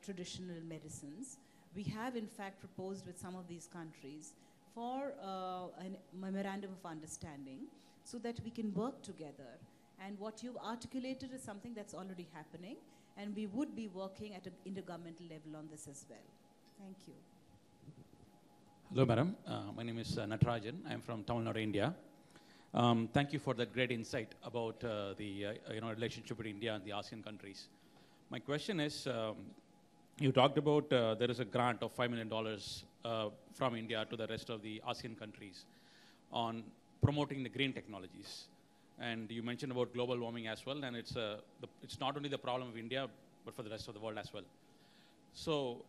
traditional medicines. We have, in fact, proposed with some of these countries for a memorandum of understanding so that we can work together. And what you've articulated is something that's already happening, and we would be working at an intergovernmental level on this as well. Thank you. Hello, madam. My name is Natarajan. I'm from Tamil Nadu, India. Thank you for that great insight about the relationship with India and the ASEAN countries. My question is, you talked about there is a grant of $5 million from India to the rest of the ASEAN countries on promoting the green technologies. And you mentioned about global warming as well, and it's not only the problem of India, but for the rest of the world as well. So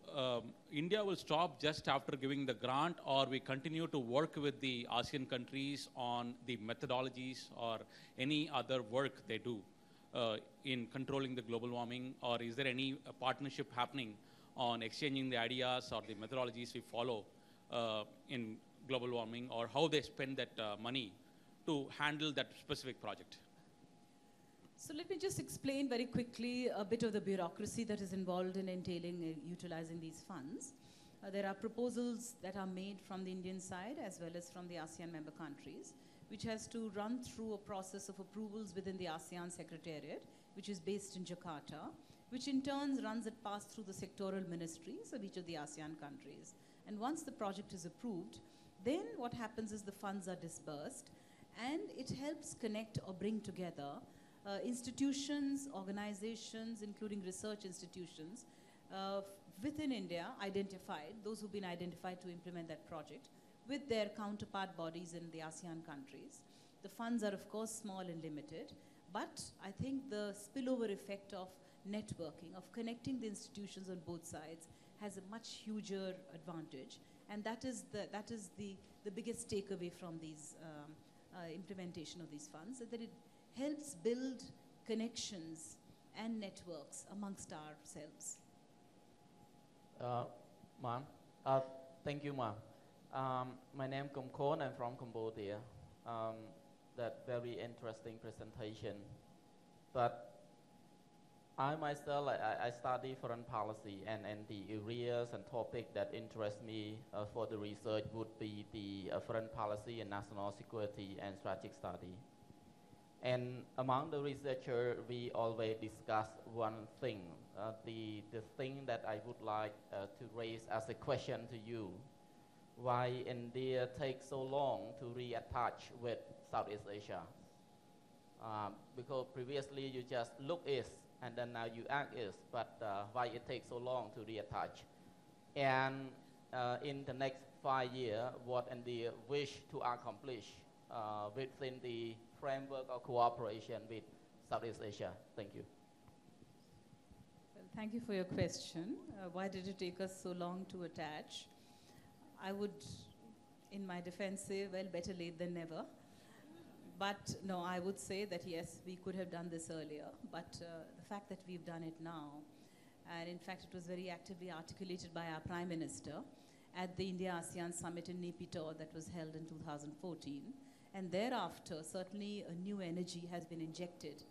India will stop just after giving the grant, or we continue to work with the ASEAN countries on the methodologies or any other work they do in controlling the global warming, or is there any partnership happening on exchanging the ideas or the methodologies we follow in global warming, or how they spend that money to handle that specific project? So let me just explain very quickly a bit of the bureaucracy that is involved in utilizing these funds. There are proposals that are made from the Indian side as well as from the ASEAN member countries, which has to run through a process of approvals within the ASEAN Secretariat, which is based in Jakarta, which in turn runs it past through the sectoral ministries of each of the ASEAN countries. And once the project is approved, then what happens is the funds are disbursed, and it helps connect or bring together institutions, organizations, including research institutions within India, identified, those who've been identified to implement that project, with their counterpart bodies in the ASEAN countries. The funds are, of course, small and limited, but I think the spillover effect of networking, of connecting the institutions on both sides, has a much huger advantage, and that is the biggest takeaway from these implementation of these funds, that it helps build connections and networks amongst ourselves. Ma'am, thank you, ma'am. My name is Kumkon. I'm from Cambodia. That very interesting presentation. But I myself, I study foreign policy, and the areas and topic that interest me for the research would be the foreign policy and national security and strategic study. And among the researchers, we always discuss one thing, the thing that I would like to raise as a question to you. Why India takes so long to reattach with Southeast Asia? Because previously you just look east, and then now you act east, but why it takes so long to reattach? And in the next 5 years, what India wish to accomplish within the framework of cooperation with Southeast Asia? Thank you. Well, thank you for your question. Why did it take us so long to attach? I would, in my defense, say, well, better late than never. But no, I would say that yes, we could have done this earlier, but the fact that we've done it now, and in fact it was very actively articulated by our Prime Minister at the India-ASEAN Summit in Naypyidaw that was held in 2014, and thereafter certainly a new energy has been injected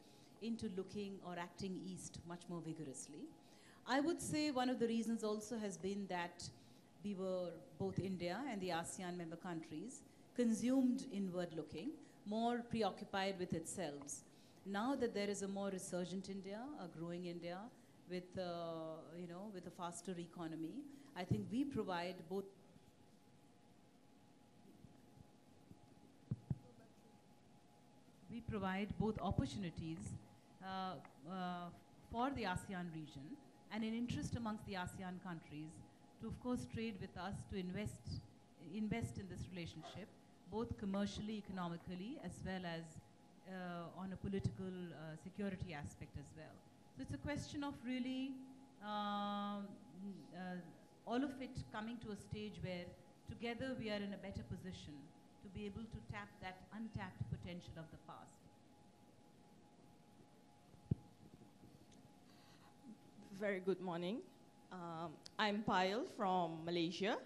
into looking or acting east much more vigorously. I would say one of the reasons also has been that we were, both India and the ASEAN member countries, consumed inward looking, more preoccupied with itself. Now that there is a more resurgent India, a growing India, with with a faster economy, I think we provide both opportunities for the ASEAN region and an interest amongst the ASEAN countries to, of course, trade with us, to invest in this relationship, both commercially, economically, as well as on a political security aspect as well. So it's a question of really all of it coming to a stage where together we are in a better position to be able to tap that untapped potential of the past. Very good morning. I'm Payal from Malaysia.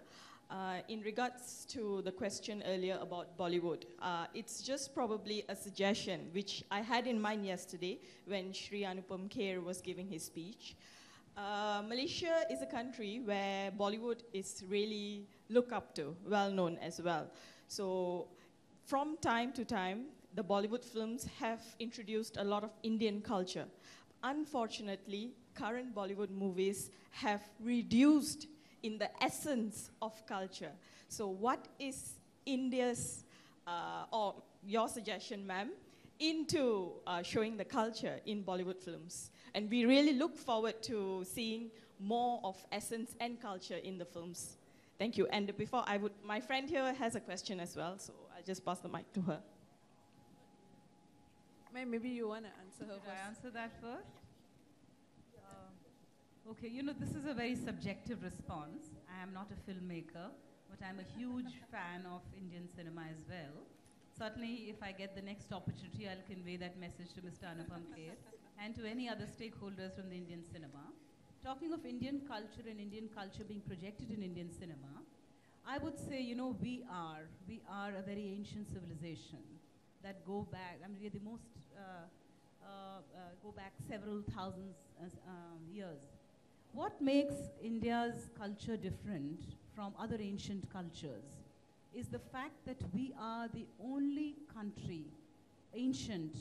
In regards to the question earlier about Bollywood, it's just probably a suggestion which I had in mind yesterday when Shri Anupam Kher was giving his speech. Malaysia is a country where Bollywood is really looked up to, well known as well. So from time to time, the Bollywood films have introduced a lot of Indian culture. Unfortunately, current Bollywood movies have reduced in the essence of culture. So what is India's, or your suggestion, ma'am, into showing the culture in Bollywood films? And we really look forward to seeing more of essence and culture in the films. Thank you. And before I would, my friend here has a question as well, so I'll just pass the mic to her. Ma'am, maybe you want to answer her Should first. I answer that first? Okay, you know, this is a very subjective response. I am not a filmmaker, but I'm a huge fan of Indian cinema as well. Certainly, if I get the next opportunity, I'll convey that message to Mr. Anupam Kher and to any other stakeholders from the Indian cinema. Talking of Indian culture and Indian culture being projected in Indian cinema, I would say, you know, we are a very ancient civilization that go back, I mean, we are the most, go back several thousands years. What makes India's culture different from other ancient cultures is the fact that we are the only country, ancient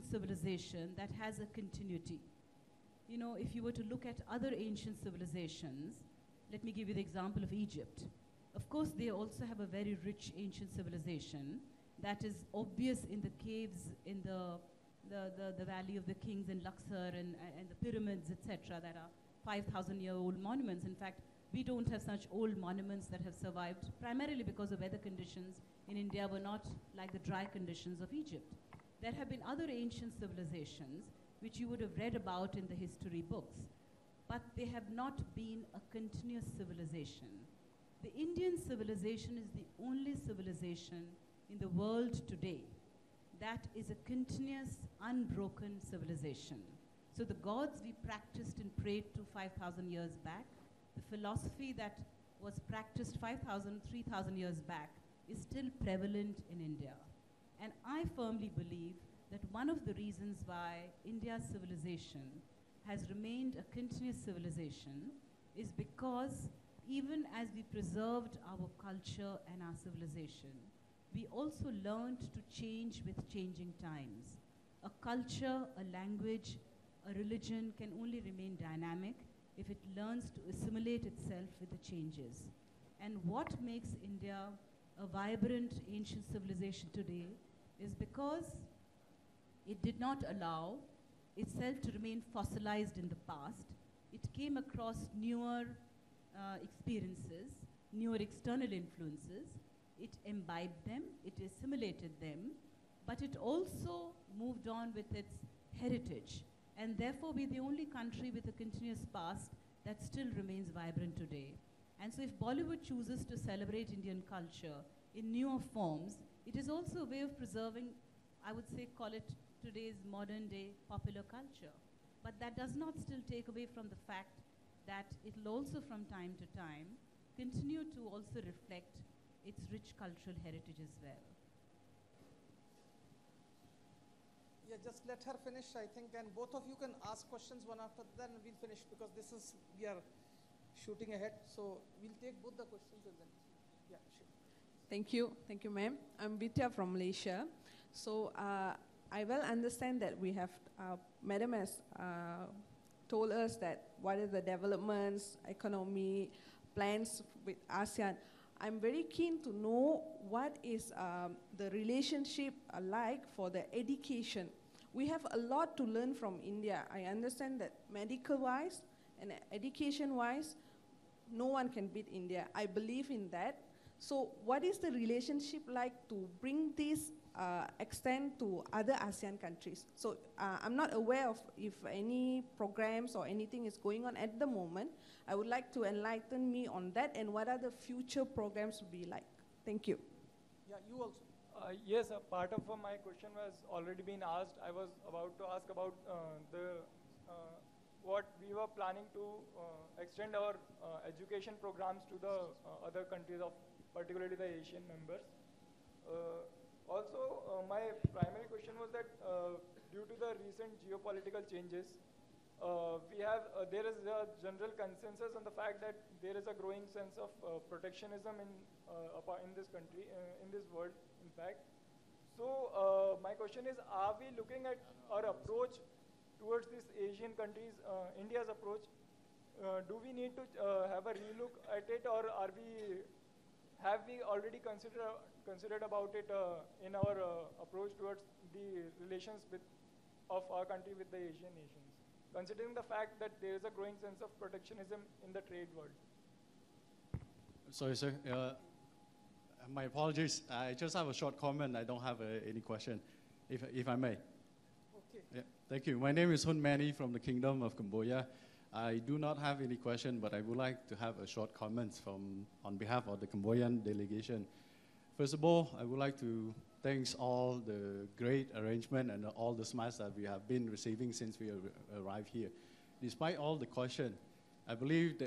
civilization that has a continuity. You know, if you were to look at other ancient civilizations, let me give you the example of Egypt. Of course, they also have a very rich ancient civilization that is obvious in the caves in the Valley of the Kings in Luxor and the pyramids, etc., that are 5,000-year-old monuments. In fact, we don't have such old monuments that have survived primarily because the weather conditions in India were not like the dry conditions of Egypt. There have been other ancient civilizations which you would have read about in the history books, but they have not been a continuous civilization. The Indian civilization is the only civilization in the world today that is a continuous, unbroken civilization. So the gods we practiced and prayed to 5,000 years back, the philosophy that was practiced 5,000, 3,000 years back is still prevalent in India. And I firmly believe that one of the reasons why India's civilization has remained a continuous civilization is because even as we preserved our culture and our civilization, we also learned to change with changing times. A culture, a language, a religion can only remain dynamic if it learns to assimilate itself with the changes. And what makes India a vibrant ancient civilization today is because it did not allow itself to remain fossilized in the past. It came across newer experiences, newer external influences. It imbibed them, it assimilated them, but it also moved on with its heritage. And therefore, we're the only country with a continuous past that still remains vibrant today. And so if Bollywood chooses to celebrate Indian culture in newer forms, it is also a way of preserving, I would say, call it today's modern day popular culture. But that does not still take away from the fact that it will also from time to time continue to also reflect its rich cultural heritage as well. Yeah, just let her finish, I think, and both of you can ask questions one after the other, and we'll finish because we are shooting ahead. So we'll take both the questions and then, yeah, sure. Thank you, ma'am. I'm Vidya from Malaysia. So I well understand that we have, Madam has told us that what are the developments, economy, plans with ASEAN. I'm very keen to know what is the relationship like for the education. We have a lot to learn from India. I understand that medical-wise and education-wise, no one can beat India. I believe in that. So what is the relationship like to bring this extend to other ASEAN countries? So I'm not aware of if any programs or anything is going on at the moment. I would like to enlighten me on that and what are the future programs will be like. Thank you. Yeah, you also. Yes, a part of my question was already been asked. I was about to ask about what we were planning to extend our education programs to the other countries of particularly the Asian members. Also, my primary question was that due to the recent geopolitical changes, there is a general consensus on the fact that there is a growing sense of protectionism in this country, in this world, in fact. So my question is, are we looking at our approach towards these Asian countries, India's approach? Do we need to have a relook at it, or have we already considered about it in our approach towards the relations of our country with the Asian nations, considering the fact that there is a growing sense of protectionism in the trade world? Sorry, sir. My apologies. I just have a short comment. I don't have any question, if I may. Okay. Yeah, thank you. My name is Hun Mani from the Kingdom of Cambodia. I do not have any question, but I would like to have a short comment on behalf of the Cambodian delegation. First of all, I would like to thank all the great arrangement and all the smiles that we have been receiving since we arrived here. Despite all the question, I believe the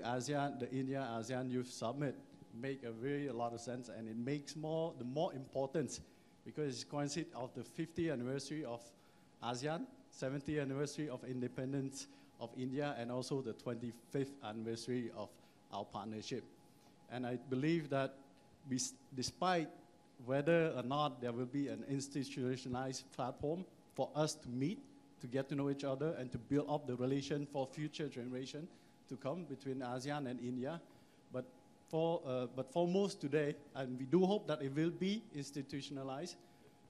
India-ASEAN Youth Summit make a lot of sense, and it makes the more importance because it's coincides of the 50th anniversary of ASEAN, 70th anniversary of independence of India and also the 25th anniversary of our partnership. And I believe that despite whether or not there will be an institutionalized platform for us to meet, to get to know each other, and to build up the relation for future generation to come between ASEAN and India. But for most today, and we do hope that it will be institutionalized,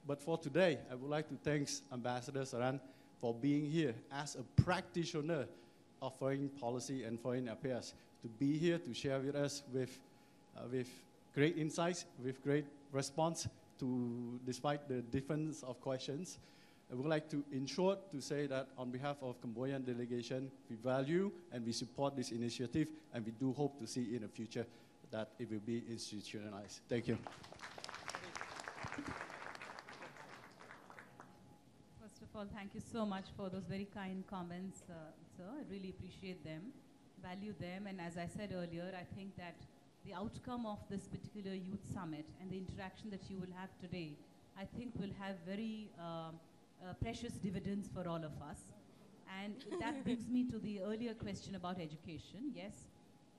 but for today, I would like to thank Ambassador Saran for being here as a practitioner of foreign policy and foreign affairs, to be here to share with us with great insights, with great response to, despite the difference of questions. I would like to, in short, to say that on behalf of Cambodian delegation, we value and we support this initiative, and we do hope to see in the future that it will be institutionalized. Thank you. First of all, thank you so much for those very kind comments, sir. I really appreciate them, value them, and as I said earlier, I think that the outcome of this particular youth summit and the interaction that you will have today, I think will have very precious dividends for all of us. And that brings me to the earlier question about education. Yes,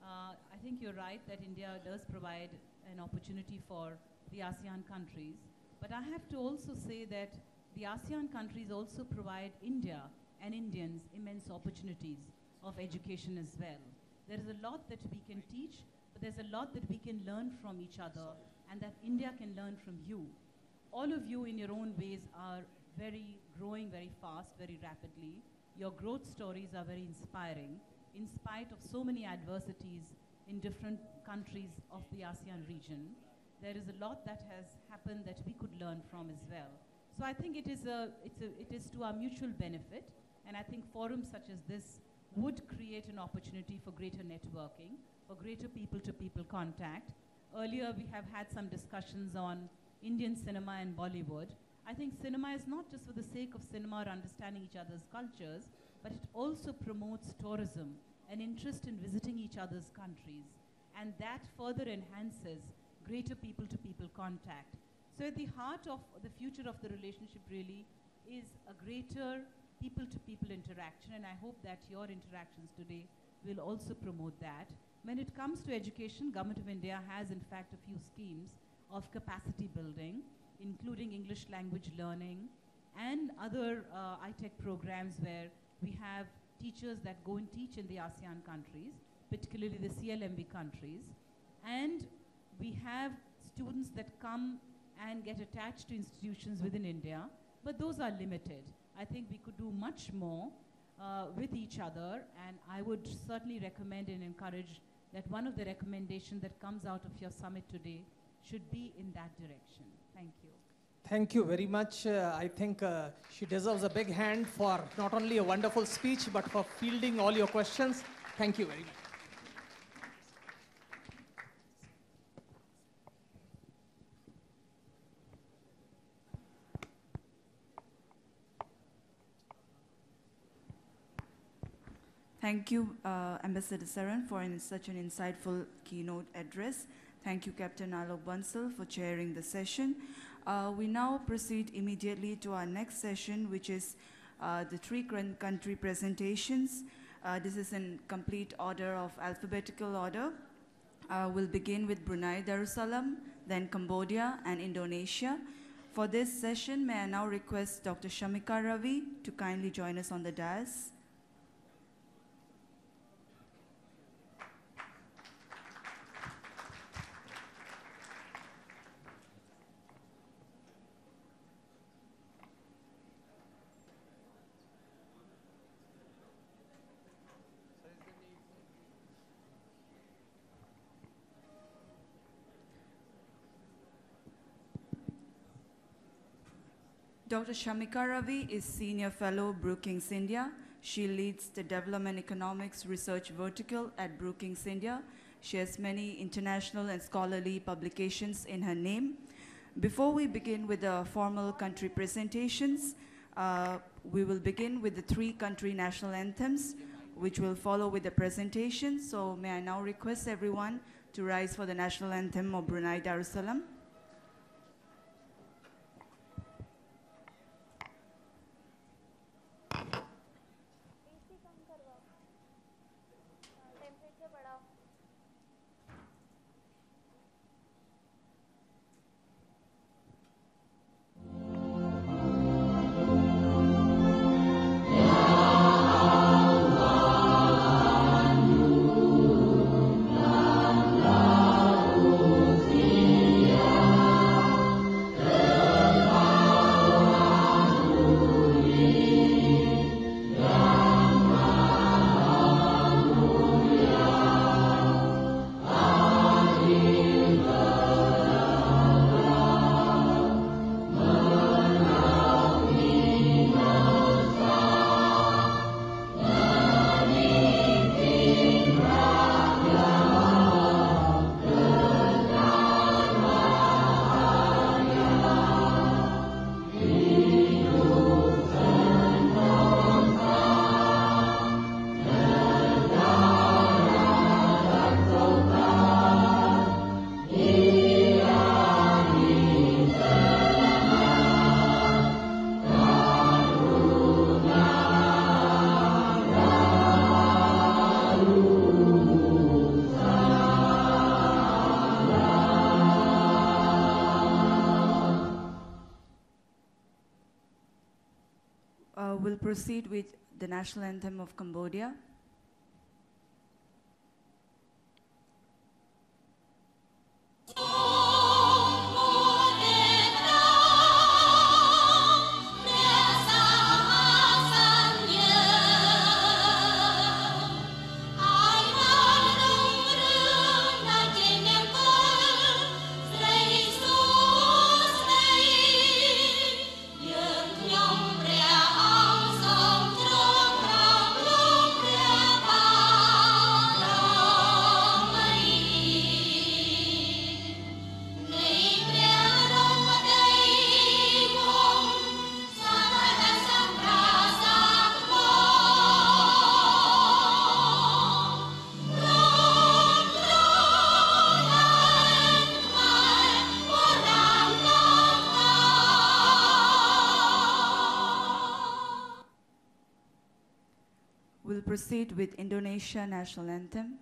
I think you're right that India does provide an opportunity for the ASEAN countries. But I have to also say that the ASEAN countries also provide India and Indians immense opportunities of education as well. There is a lot that we can teach, but there's a lot that we can learn from each other and that India can learn from you. All of you in your own ways are growing very fast, very rapidly. Your growth stories are very inspiring in spite of so many adversities in different countries of the ASEAN region. There is a lot that has happened that we could learn from as well. So I think it is to our mutual benefit, and I think forums such as this would create an opportunity for greater networking, for greater people-to-people contact. Earlier we have had some discussions on Indian cinema and Bollywood. I think cinema is not just for the sake of cinema or understanding each other's cultures, but it also promotes tourism and interest in visiting each other's countries. And that further enhances greater people-to-people contact. So at the heart of the future of the relationship really is a greater people-to-people interaction, and I hope that your interactions today will also promote that. When it comes to education, Government of India has in fact a few schemes of capacity building, including English language learning and other ITech programs where we have teachers that go and teach in the ASEAN countries, particularly the CLMV countries. And we have students that come and get attached to institutions within India, but those are limited. I think we could do much more with each other, and I would certainly recommend and encourage that one of the recommendations that comes out of your summit today should be in that direction. Thank you. Thank you very much. I think she deserves a big hand for not only a wonderful speech, but for fielding all your questions. Thank you very much. Thank you, Ambassador Saran, for such an insightful keynote address. Thank you, Captain Alok Bansal, for chairing the session. We now proceed immediately to our next session, which is the three country presentations. This is in complete order of alphabetical order. We'll begin with Brunei Darussalam, then Cambodia and Indonesia. For this session, may I now request Dr. Shamika Ravi to kindly join us on the dais. Dr. Shamika Ravi is Senior Fellow, Brookings India. She leads the Development Economics Research Vertical at Brookings India. She has many international and scholarly publications in her name. Before we begin with the formal country presentations, we will begin with the three country national anthems, which will follow with the presentation. So may I now request everyone to rise for the national anthem of Brunei Darussalam. We'll proceed with the national anthem of Cambodia. We'll proceed with Indonesia national anthem.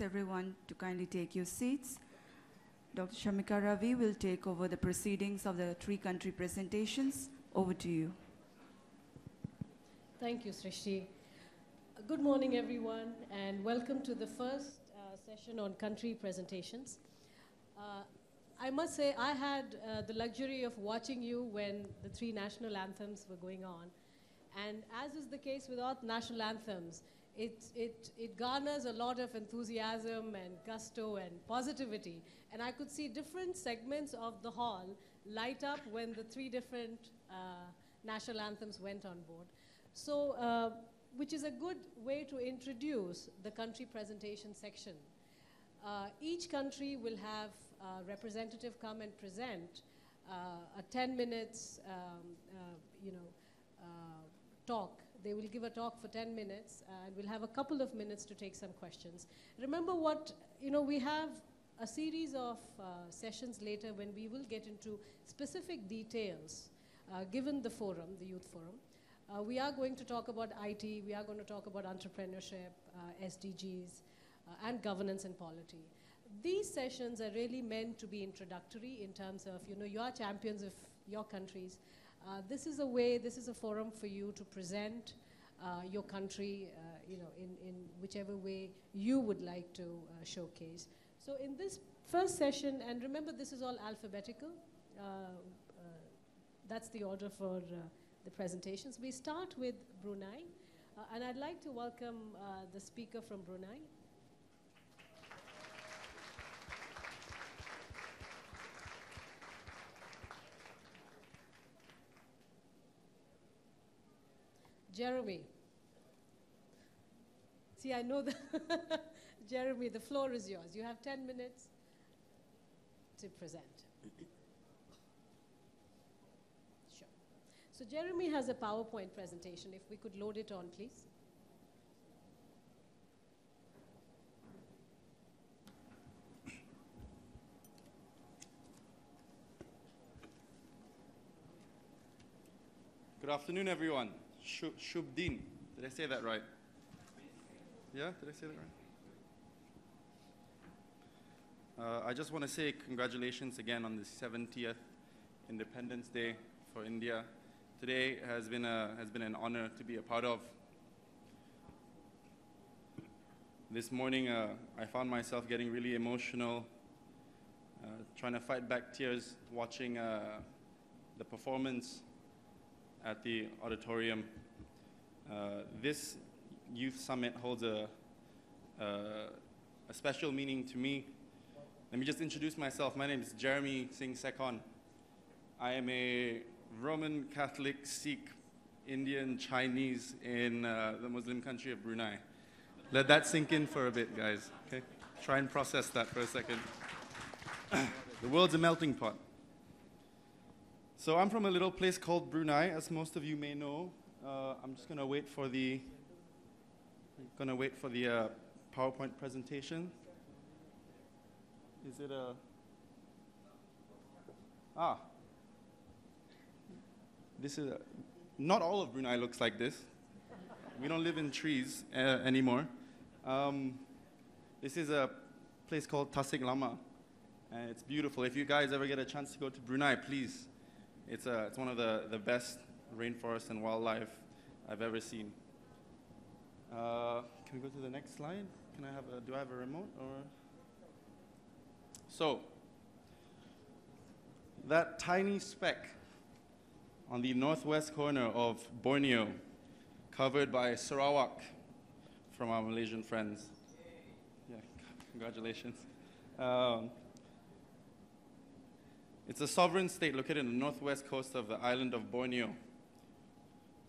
Everyone to kindly take your seats. Dr. Shamika Ravi will take over the proceedings of the three-country presentations. Over to you. Thank you, Srishti. Good morning, everyone, and welcome to the first session on country presentations. I must say I had the luxury of watching you when the three national anthems were going on. And as is the case with all national anthems, it garners a lot of enthusiasm and gusto and positivity. And I could see different segments of the hall light up when the three different national anthems went on board. So, which is a good way to introduce the country presentation section. Each country will have a representative come and present a 10 minutes talk. They will give a talk for 10 minutes, and we'll have a couple of minutes to take some questions. Remember we have a series of sessions later when we will get into specific details, given the forum, the youth forum. We are going to talk about IT, we are going to talk about entrepreneurship, SDGs, and governance and polity. These sessions are really meant to be introductory in terms of, you are champions of your countries. This is a forum for you to present your country, in whichever way you would like to showcase. So in this first session, and remember this is all alphabetical, that's the order for the presentations. We start with Brunei, and I'd like to welcome the speaker from Brunei. Jeremy. See, I know that. Jeremy, the floor is yours. You have 10 minutes to present. Sure. So Jeremy has a PowerPoint presentation. If we could load it on, please. Good afternoon, everyone. Shubdin. Did I say that right? Yeah, did I say that right? I just want to say congratulations again on the 70th Independence Day for India. Today has been an honor to be a part of. This morning, I found myself getting really emotional, trying to fight back tears, watching the performance at the auditorium. This youth summit holds a special meaning to me. Let me just introduce myself. My name is Jeremy Singh Sekon. I am a Roman Catholic, Sikh, Indian, Chinese in the Muslim country of Brunei. Let that sink in for a bit, guys. Okay? Try and process that for a second. The world's a melting pot. So I'm from a little place called Brunei, as most of you may know. I'm just going to wait for the PowerPoint presentation. Is it a... This is... Not all of Brunei looks like this. We don't live in trees anymore. This is a place called Tasik Lama, and it's beautiful. If you guys ever get a chance to go to Brunei, please. It's one of the best rainforests and wildlife I've ever seen. Can we go to the next slide? Do I have a remote or? So, that tiny speck on the northwest corner of Borneo, covered by Sarawak from our Malaysian friends. Yeah, congratulations. It's a sovereign state located in the northwest coast of the island of Borneo,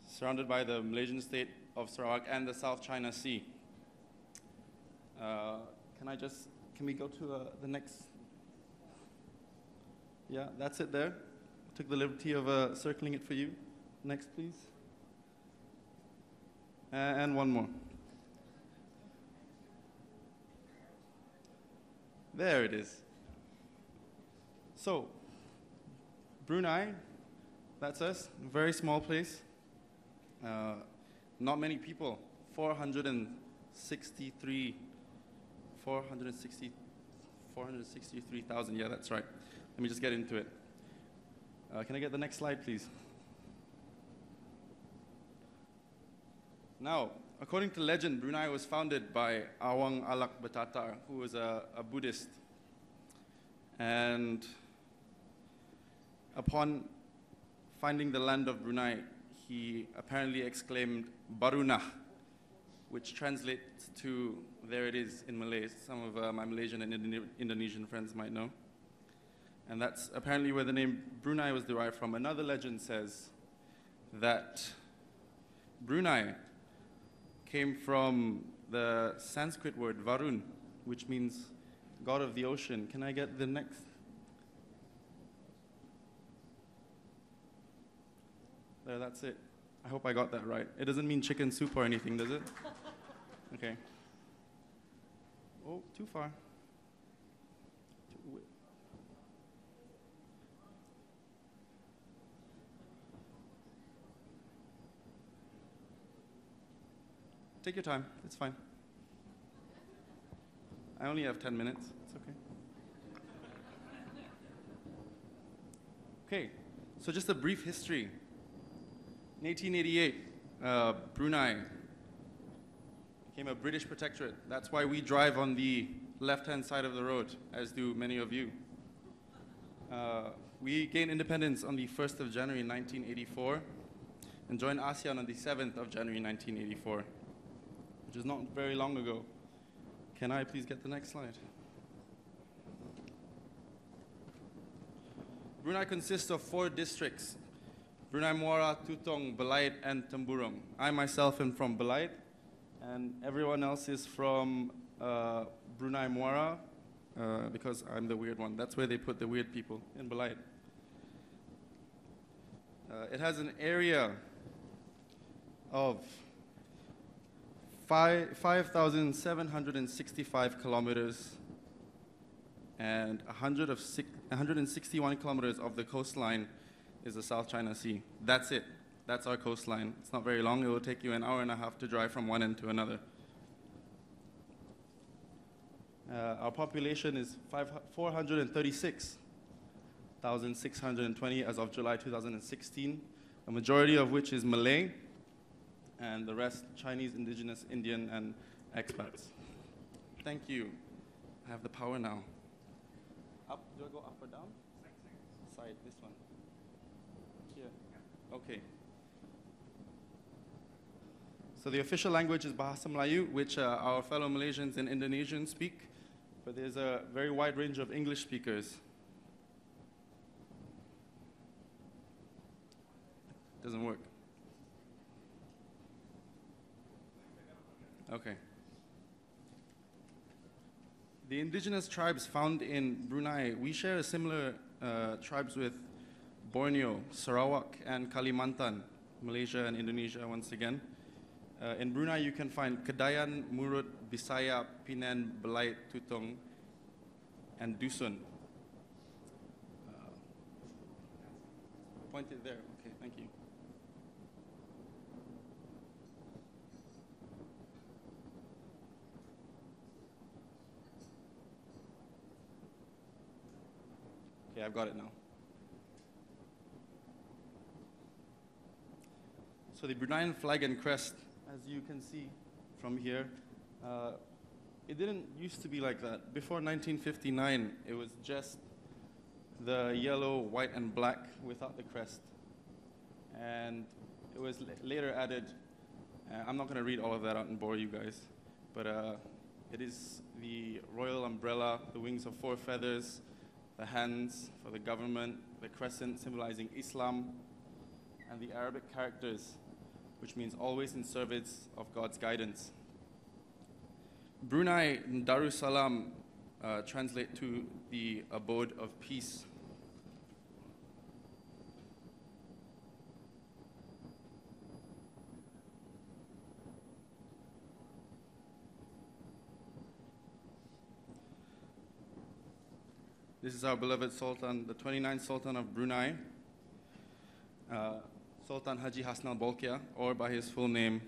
surrounded by the Malaysian state of Sarawak and the South China Sea. Can we go to the next? Yeah, that's it there. I took the liberty of circling it for you. Next, please. And one more. There it is. So, Brunei, that's us, very small place. Not many people, 463,000, yeah, that's right. Let me just get into it. Can I get the next slide, please? Now, according to legend, Brunei was founded by Awang Alak Batatar, who was a Buddhist. And upon finding the land of Brunei, he apparently exclaimed, Barunah, which translates to, there it is in Malay. Some of my Malaysian and Indonesian friends might know. And that's apparently where the name Brunei was derived from. Another legend says that Brunei came from the Sanskrit word Varun, which means God of the ocean. Can I get the next? There, that's it. I hope I got that right. It doesn't mean chicken soup or anything, does it? Okay. Oh, too far. Take your time, it's fine. I only have 10 minutes, it's okay. Okay, so just a brief history. In 1888, Brunei became a British protectorate. That's why we drive on the left-hand side of the road, as do many of you. We gained independence on the 1st of January 1984 and joined ASEAN on the 7th of January 1984. Which is not very long ago. Can I please get the next slide? Brunei consists of 4 districts. Brunei Muara, Tutong, Belait, and Temburong. I myself am from Belait, and everyone else is from Brunei Muara, because I'm the weird one. That's where they put the weird people, in Belait. It has an area of 5,765 kilometers, and 161 kilometers of the coastline is the South China Sea. That's it. That's our coastline. It's not very long. It will take you an hour and a half to drive from one end to another. Our population is 436,620 as of July 2016, a majority of which is Malay, and the rest Chinese, indigenous, Indian, and expats. Thank you. I have the power now. Up, do I go up or down? Side, this one. Here. Okay. So the official language is Bahasa Melayu, which our fellow Malaysians and Indonesians speak, but there's a very wide range of English speakers. Doesn't work. Okay. The indigenous tribes found in Brunei, we share similar tribes with Borneo, Sarawak, and Kalimantan, Malaysia and Indonesia once again. In Brunei, you can find Kedayan, Murut, Bisaya, Penang, Belait, Tutong, and Dusun. Point it there. Okay, thank you. Okay, I've got it now. So the Bruneian flag and crest, as you can see from here, it didn't used to be like that. Before 1959, it was just the yellow, white, and black without the crest. And it was later added, I'm not going to read all of that out and bore you guys, but it is the royal umbrella, the wings of 4 feathers, the hands for the government, the crescent symbolizing Islam, and the Arabic characters, which means always in service of God's guidance. Brunei Darussalam translate to the abode of peace. This is our beloved Sultan, the 29th Sultan of Brunei, Sultan Haji Hasnal Bolkiah, or by his full name,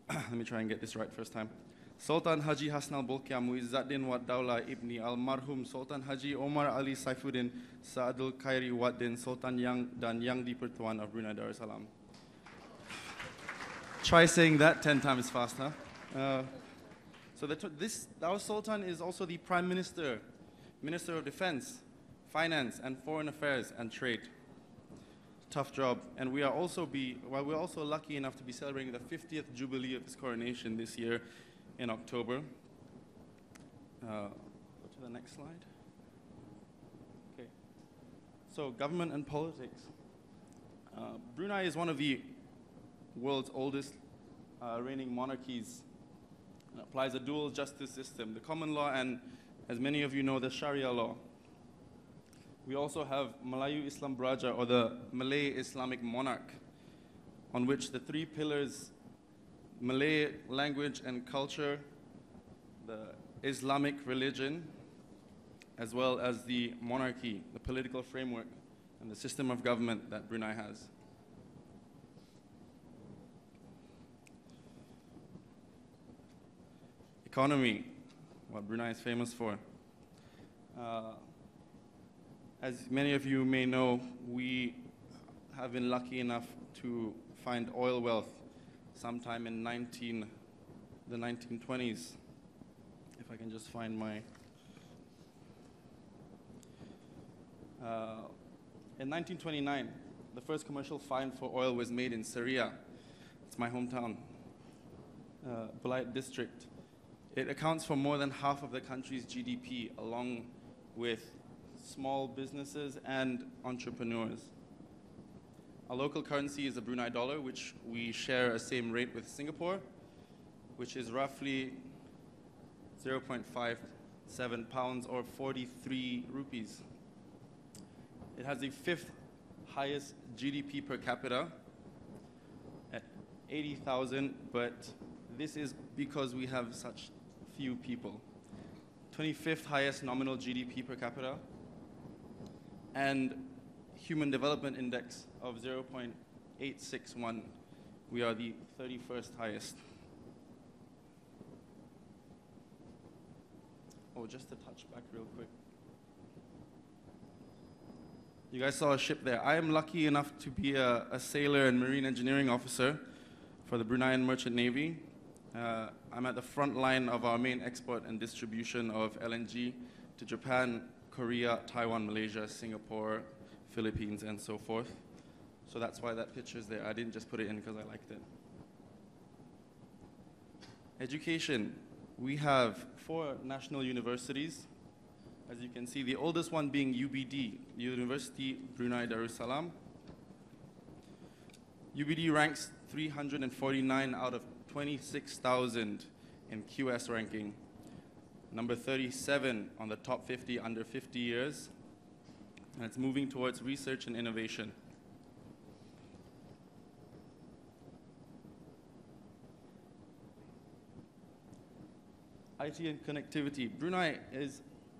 let me try and get this right first time. Sultan Haji Hasnal Bolkiah Muizzaddin Wad Daulah Ibni Almarhum Sultan Haji Omar Ali Saifuddin Sa'adul Khairi Waddin Sultan Yang dan Yang di-Pertuan of Brunei Darussalam. Try saying that 10 times fast, huh? Our Sultan is also the Prime Minister, Minister of Defense, Finance, and Foreign Affairs and Trade. Tough job. And we're also lucky enough to be celebrating the 50th Jubilee of his coronation this year in October. Go to the next slide. Okay. So government and politics. Brunei is one of the world's oldest reigning monarchies. It applies a dual justice system, the common law and, as many of you know, the Sharia law. We also have Melayu Islam Beraja, or the Malay Islamic monarch, on which the 3 pillars, Malay language and culture, the Islamic religion, as well as the monarchy, the political framework, and the system of government that Brunei has. Economy, what Brunei is famous for. As many of you may know, we have been lucky enough to find oil wealth sometime in the 1920s. If I can just find my... in 1929, the first commercial find for oil was made in Seria. It's my hometown, Belait district. It accounts for more than half of the country's GDP, along with small businesses and entrepreneurs. Our local currency is the Brunei dollar, which we share a same rate with Singapore, which is roughly 0.57 pounds or 43 rupees. It has the 5th highest GDP per capita at 80,000, but this is because we have such few people. 25th highest nominal GDP per capita, and Human Development Index of 0.861. We are the 31st highest. Oh, just to touch back real quick. You guys saw a ship there. I am lucky enough to be a sailor and marine engineering officer for the Bruneian Merchant Navy. I'm at the front line of our main export and distribution of LNG to Japan, Korea, Taiwan, Malaysia, Singapore, Philippines, and so forth. So that's why that picture is there. I didn't just put it in because I liked it. Education. We have 4 national universities. As you can see, the oldest one being UBD, University Brunei Darussalam. UBD ranks 349 out of 26,000 in QS ranking. Number 37 on the top 50 under 50 years. And it's moving towards research and innovation. IT and connectivity. Brunei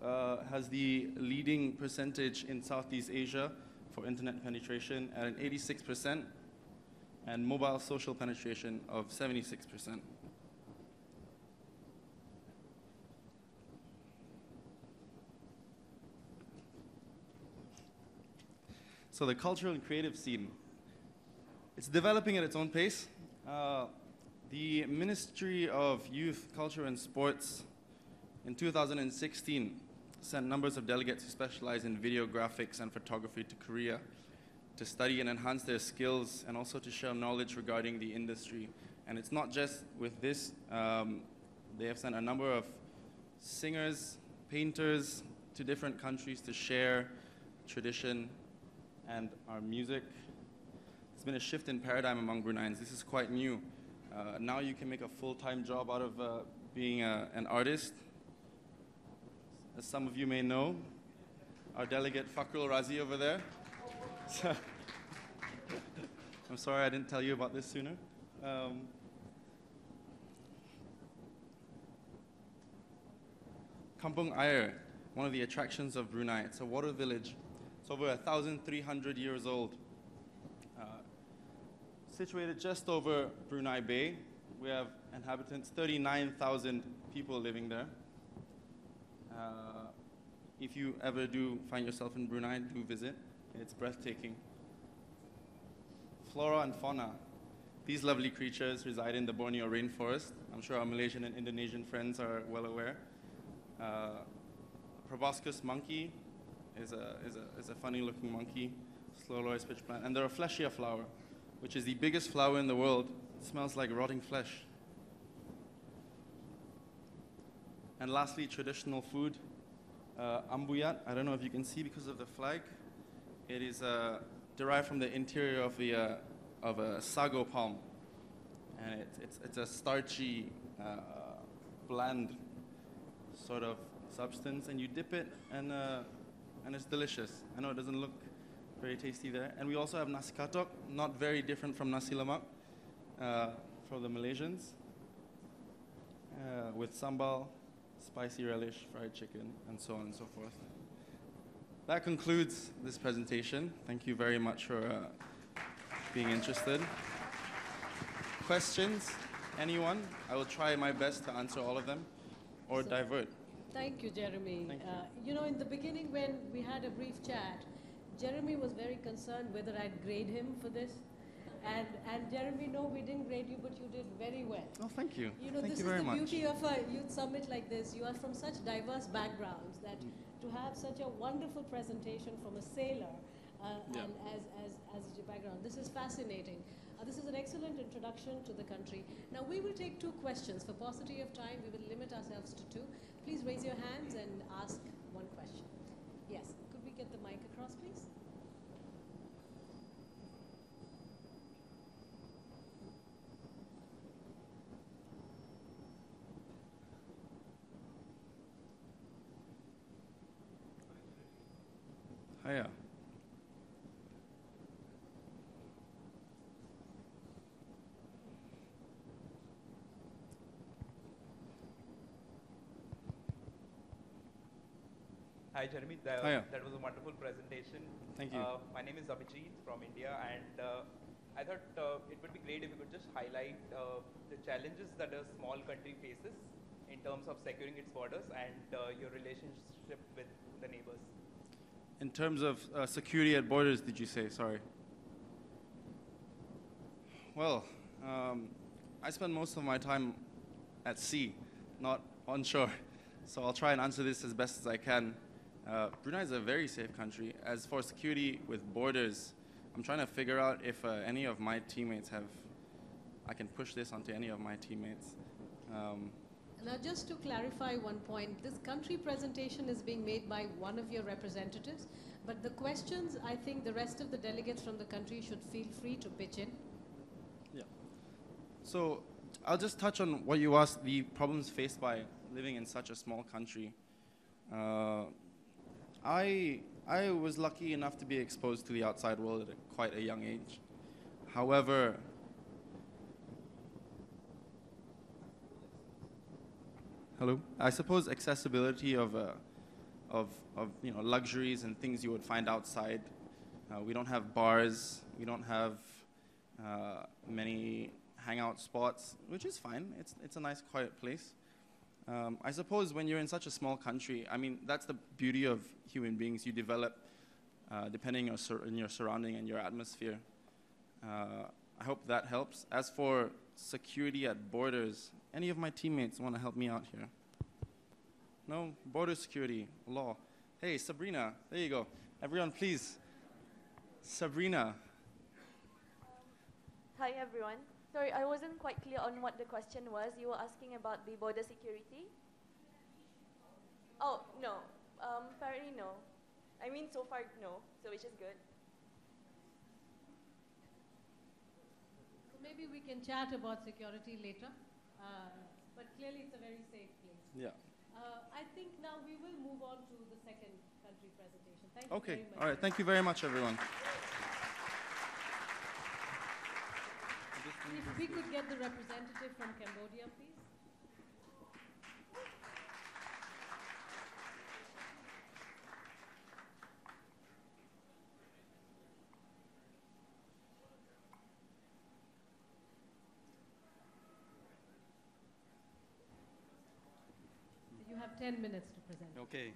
has the leading percentage in Southeast Asia for internet penetration at an 86% and mobile social penetration of 76%. So the cultural and creative scene, it's developing at its own pace. The Ministry of Youth, Culture and Sports in 2016 sent numbers of delegates who specialize in video graphics and photography to Korea to study and enhance their skills and also to share knowledge regarding the industry. And it's not just with this. They have sent a number of singers, painters to different countries to share tradition and our music. There's been a shift in paradigm among Bruneians. This is quite new. Now you can make a full-time job out of being an artist. As some of you may know, our delegate Fakrul Razi over there. I'm sorry I didn't tell you about this sooner. Kampung Air, one of the attractions of Brunei. It's a water village. It's over 1,300 years old. Situated just over Brunei Bay. We have inhabitants, 39,000 people living there. If you ever do find yourself in Brunei, do visit. It's breathtaking. Flora and fauna. These lovely creatures reside in the Borneo rainforest. I'm sure our Malaysian and Indonesian friends are well aware. Proboscis monkey is a funny-looking monkey, slow loris pitch plant. And the Rafflesia flower, which is the biggest flower in the world. It smells like rotting flesh. And lastly, traditional food. Ambuyat, I don't know if you can see because of the flag. It is derived from the interior of a sago palm. And it's a starchy, bland sort of substance. And you dip it, and it's delicious. I know it doesn't look very tasty there. And we also have nasi katok, not very different from nasi lemak for the Malaysians, with sambal, spicy relish, fried chicken, and so on and so forth. That concludes this presentation. Thank you very much for being interested. Questions? Anyone? I will try my best to answer all of them or divert. Thank you, Jeremy. Thank you know, in the beginning when we had a brief chat, Jeremy was very concerned whether I'd grade him for this. And Jeremy, no, we didn't grade you, but you did very well. Oh, thank you. You know, thank this you is very the much. beauty of a youth summit like this. You are from such diverse backgrounds that to have such a wonderful presentation from a sailor and as your background, this is fascinating. This is an excellent introduction to the country. Now we will take 2 questions. For paucity of time, we will limit ourselves to 2. Please raise your hands and ask 1 question. Yes, could we get the mic across, please? Hiya. Hi, Jeremy. Hiya. That was a wonderful presentation. Thank you. My name is Abhijit from India, and I thought it would be great if you could just highlight the challenges that a small country faces in terms of securing its borders and your relationship with the neighbors. In terms of security at borders, did you say? Sorry. Well, I spend most of my time at sea, not on shore. So I'll try and answer this as best as I can. Brunei is a very safe country. As for security with borders, I'm trying to figure out if any of my teammates I can push this onto any of my teammates. Now, just to clarify one point, this country presentation is being made by one of your representatives, but the questions, I think the rest of the delegates from the country should feel free to pitch in. Yeah. So I'll just touch on what you asked, the problems faced by living in such a small country. I was lucky enough to be exposed to the outside world at quite a young age. However, I suppose accessibility of luxuries and things you would find outside. We don't have bars. We don't have many hangout spots, which is fine. It's a nice, quiet place. I suppose when you're in such a small country, I mean, that's the beauty of human beings. You develop depending on your surrounding and your atmosphere. I hope that helps. As for security at borders, any of my teammates want to help me out here? No? Border security, law. Hey, Sabrina, there you go. Everyone, please. Sabrina. Hi, everyone. Sorry, I wasn't quite clear on what the question was. You were asking about the border security? Oh, no. Apparently, no. I mean, so far, no. So, which is good. So maybe we can chat about security later, but clearly it's a very safe place. Yeah. I think now we will move on to the second country presentation. Thank you Okay. very much. All right. Thank you very much, everyone. If we could get the representative from Cambodia, please. You have 10 minutes to present. Okay.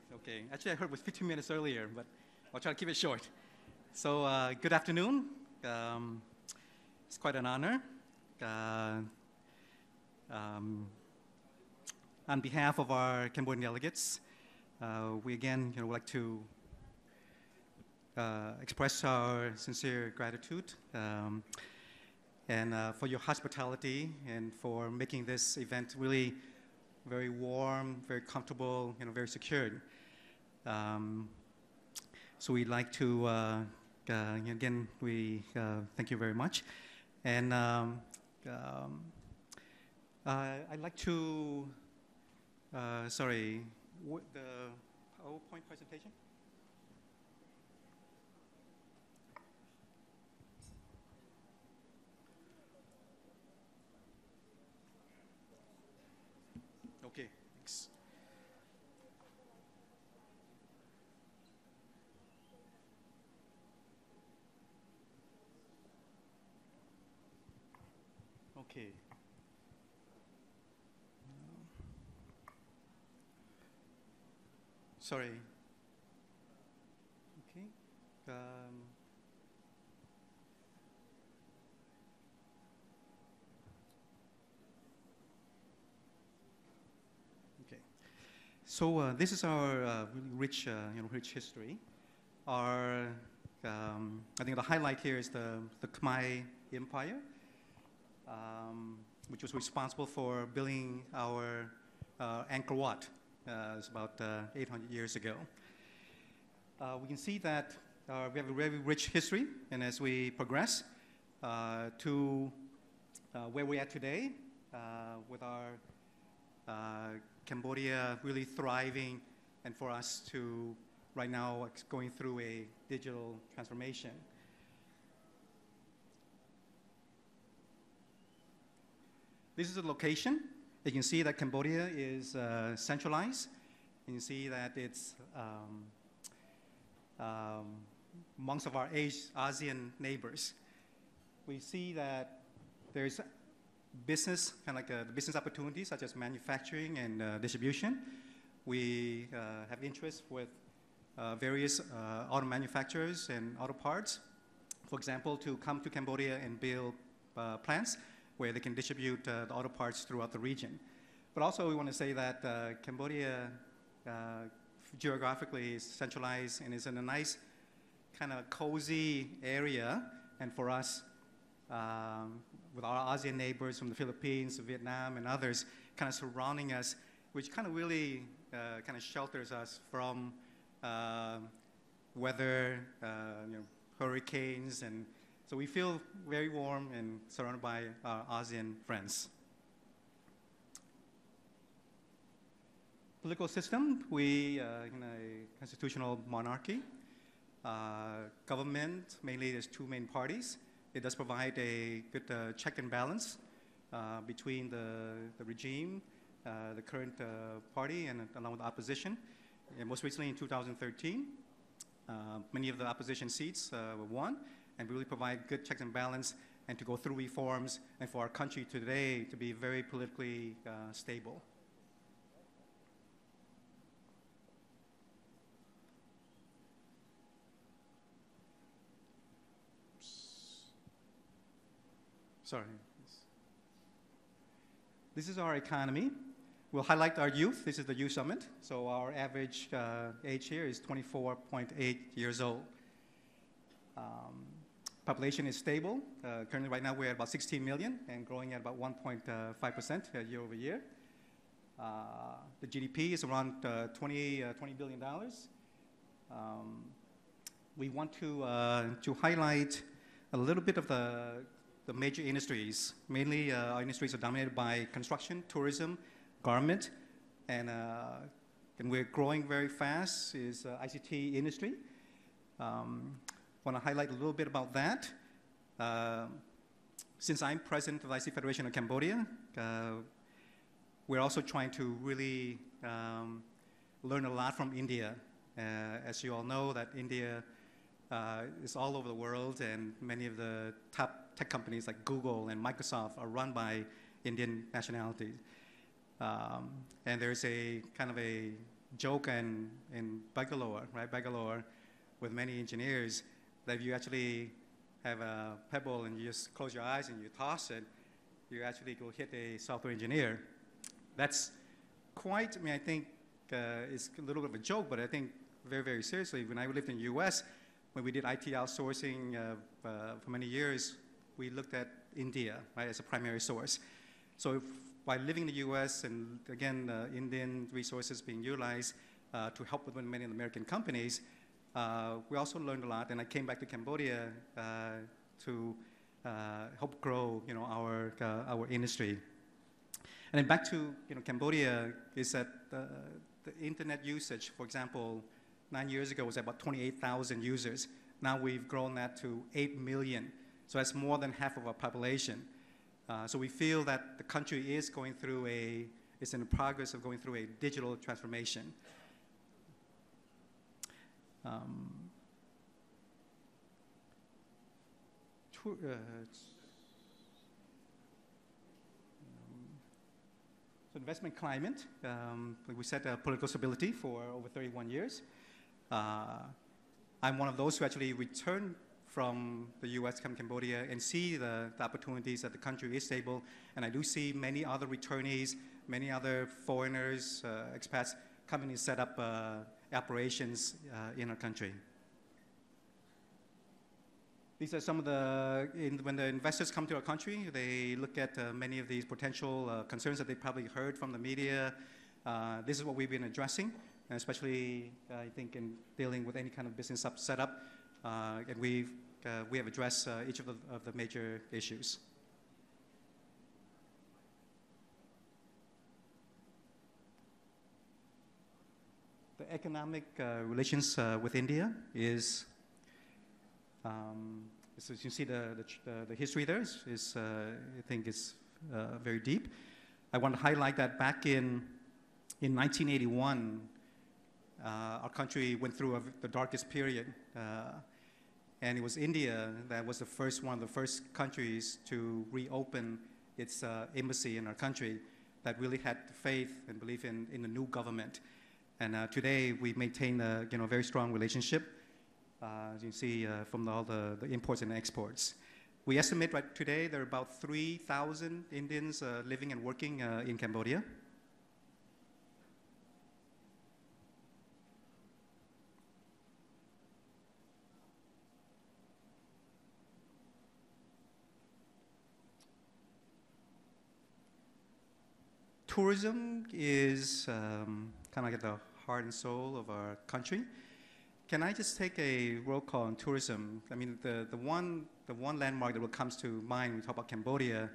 Actually, I heard it was 15 minutes earlier, but I'll try to keep it short. So, good afternoon. It's quite an honor. On behalf of our Cambodian delegates, we again would like to express our sincere gratitude and for your hospitality and for making this event really very warm, very comfortable, very secured. So we'd like to, again, we thank you very much. And I'd like to, the PowerPoint presentation? Okay, thanks. Okay. Sorry. Okay. Okay. So this is our really rich, rich history. Our, I think the highlight here is the Khmer Empire, which was responsible for building our Angkor Wat. It's about 800 years ago. We can see that we have a very rich history, and as we progress to where we're at today, with our Cambodia really thriving, and for us to right now going through a digital transformation. This is the location. You can see that Cambodia is centralized. You can see that it's amongst of our ASEAN neighbors. We see that there's business, kind of like business opportunities such as manufacturing and distribution. We have interest with various auto manufacturers and auto parts. For example, to come to Cambodia and build plants where they can distribute the auto parts throughout the region. But also we want to say that Cambodia geographically is centralized and is in a nice kind of cozy area. And for us, with our ASEAN neighbors from the Philippines, Vietnam, and others kind of surrounding us, which kind of really kind of shelters us from weather, hurricanes, and so we feel very warm and surrounded by our ASEAN friends. Political system, we in a constitutional monarchy. Government, mainly there's two main parties. It does provide a good check and balance between the regime, the current party, and along with the opposition. And most recently in 2013, many of the opposition seats were won, and really provide good checks and balance and to go through reforms and for our country today to be very politically stable. Sorry. This is our economy. We'll highlight our youth. This is the Youth Summit. So our average age here is 24.8 years old. Population is stable. Currently, right now, we're at about 16 million and growing at about 1.5% year over year. The GDP is around $20 billion. We want to highlight a little bit of the major industries. Mainly, our industries are dominated by construction, tourism, garment, and we're growing very fast is ICT industry. Want to highlight a little bit about that. Since I'm president of the IC Federation of Cambodia, we're also trying to really learn a lot from India. As you all know, that India is all over the world, and many of the top tech companies like Google and Microsoft are run by Indian nationality. And there's a kind of a joke in Bangalore, right? Bangalore, with many engineers, that if you actually have a pebble and you just close your eyes and you toss it, you actually go hit a software engineer. That's quite, I mean, I think it's a little bit of a joke, but I think very, very seriously. When I lived in the US, when we did IT outsourcing for many years, we looked at India, right, as a primary source. So by living in the US and again, Indian resources being utilized to help with many of the American companies, we also learned a lot, and I came back to Cambodia to help grow, our industry. And then back to, Cambodia is that the internet usage, for example, 9 years ago was about 28,000 users. Now we've grown that to 8 million. So that's more than half of our population. So we feel that the country is going through is in the progress of going through a digital transformation. So investment climate, like we said, political stability for over 31 years. I'm one of those who actually returned from the US, come Cambodia, and see the opportunities that the country is stable. And I do see many other returnees, many other foreigners, expats coming to set up operations in our country. These are some of when the investors come to our country, they look at many of these potential concerns that they probably heard from the media. This is what we've been addressing, and especially I think in dealing with any kind of business setup. And we have addressed each of the major issues. The economic relations with India is, so as you see the history there is I think is very deep. I want to highlight that back in 1981, our country went through the darkest period, and it was India that was one of the first countries to reopen its embassy in our country, that really had faith and belief in the new government. And today we maintain a very strong relationship, as you see from all the imports and exports. We estimate right today there are about 3,000 Indians living and working in Cambodia. Tourism is kind of like the heart and soul of our country. Can I just take a roll call on tourism? I mean, the one landmark that comes to mind when we talk about Cambodia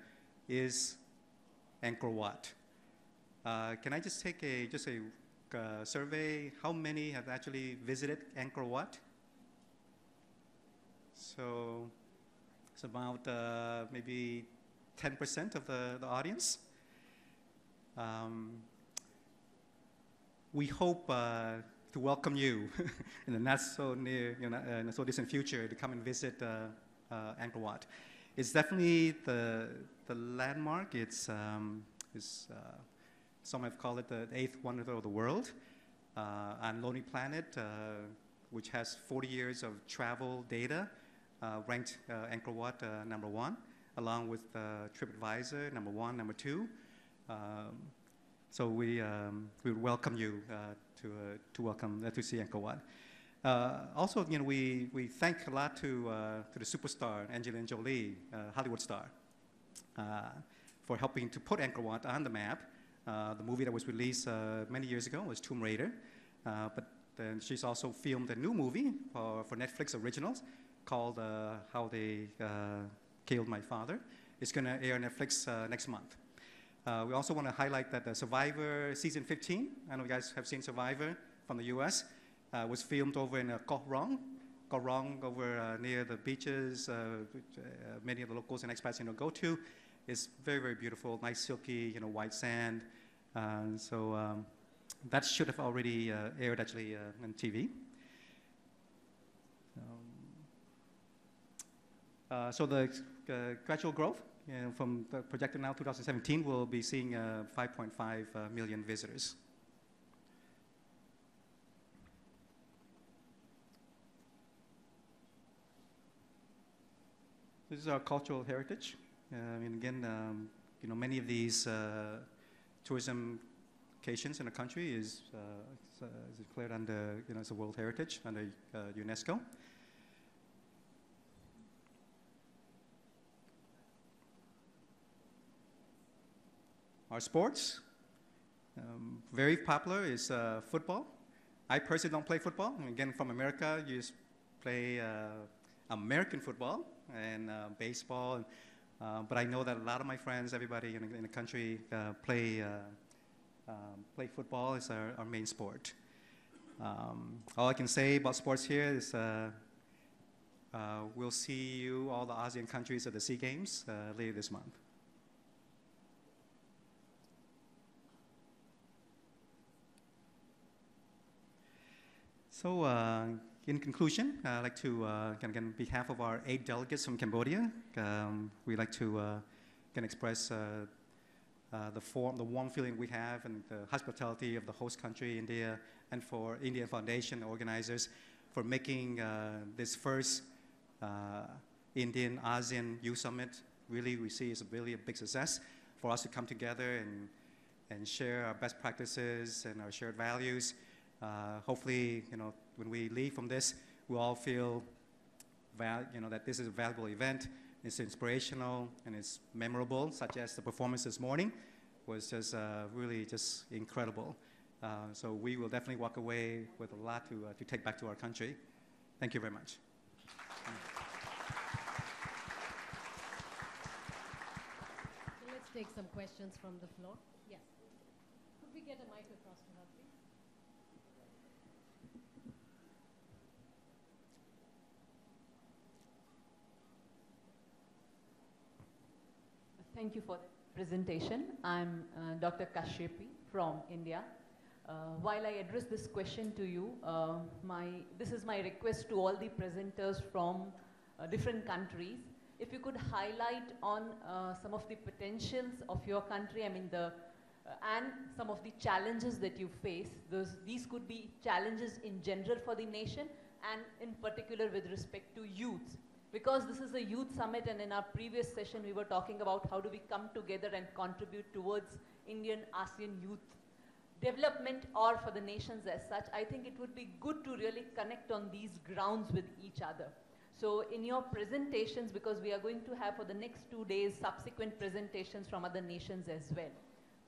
is Angkor Wat. Can I just take a survey? How many have actually visited Angkor Wat? So it's about maybe 10% of the audience. We hope to welcome you in the not so near, not so distant future to come and visit Angkor Wat. It's definitely the landmark. It's some have called it the 8th wonder of the world. On Lonely Planet, which has 40 years of travel data, ranked Angkor Wat #1, along with TripAdvisor #1, #2. So we would welcome you to see Angkor Wat. Also, we thank a lot to the superstar Angelina Jolie, Hollywood star, for helping to put Angkor Wat on the map. The movie that was released many years ago was Tomb Raider, but then she's also filmed a new movie for Netflix originals called How They Killed My Father. It's going to air on Netflix next month. We also want to highlight that the Survivor season 15, I know you guys have seen Survivor from the US, was filmed over in Koh Rong over near the beaches, which, many of the locals and expats go to. It's very, very beautiful, nice silky, white sand. So that should have already aired actually on TV. So the gradual growth, from the projected now 2017, we'll be seeing 5.5 million visitors. This is our cultural heritage. Again, many of these tourism locations in the country is declared under, as a World Heritage under UNESCO. Our sports, very popular, is football. I personally don't play football. Again, from America, you just play American football and baseball. But I know that a lot of my friends, everybody in the country, play football as our main sport. All I can say about sports here is we'll see you, all the ASEAN countries, at the SEA Games later this month. So, in conclusion, I'd like to, again, on behalf of our 8 delegates from Cambodia, we'd like to express the warm feeling we have and the hospitality of the host country, India, and for Indian Foundation organizers for making this first Indian ASEAN Youth Summit. Really, we see it's really a big success for us to come together and share our best practices and our shared values. Hopefully, when we leave from this, we'll all feel that this is a valuable event. It's inspirational and it's memorable, such as the performance this morning was just really just incredible. So we will definitely walk away with a lot to take back to our country. Thank you very much. So let's take some questions from the floor. Yes. Could we get a mic across to her, please? Thank you for the presentation. I'm Dr. Kashyapi from India. While I address this question to you, this is my request to all the presenters from different countries. If you could highlight on some of the potentials of your country, I mean and some of the challenges that you face. These could be challenges in general for the nation and in particular with respect to youth. Because this is a youth summit, and in our previous session we were talking about how do we come together and contribute towards Indian ASEAN youth development or for the nations as such. I think it would be good to really connect on these grounds with each other. So in your presentations, because we are going to have for the next 2 days subsequent presentations from other nations as well.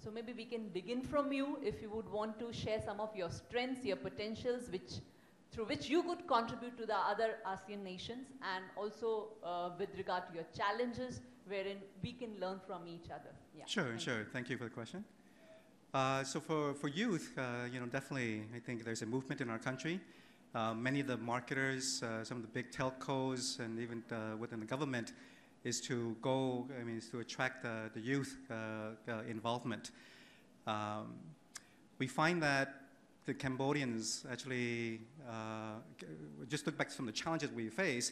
So maybe we can begin from you if you would want to share some of your strengths, your potentials, through which you could contribute to the other ASEAN nations, and also with regard to your challenges, wherein we can learn from each other. Yeah. Sure. Thank you for the question. So for youth, definitely I think there's a movement in our country. Many of the marketers, some of the big telcos, and even within the government, is to to attract the youth involvement. We find that the Cambodians actually, just look back to some of the challenges we face,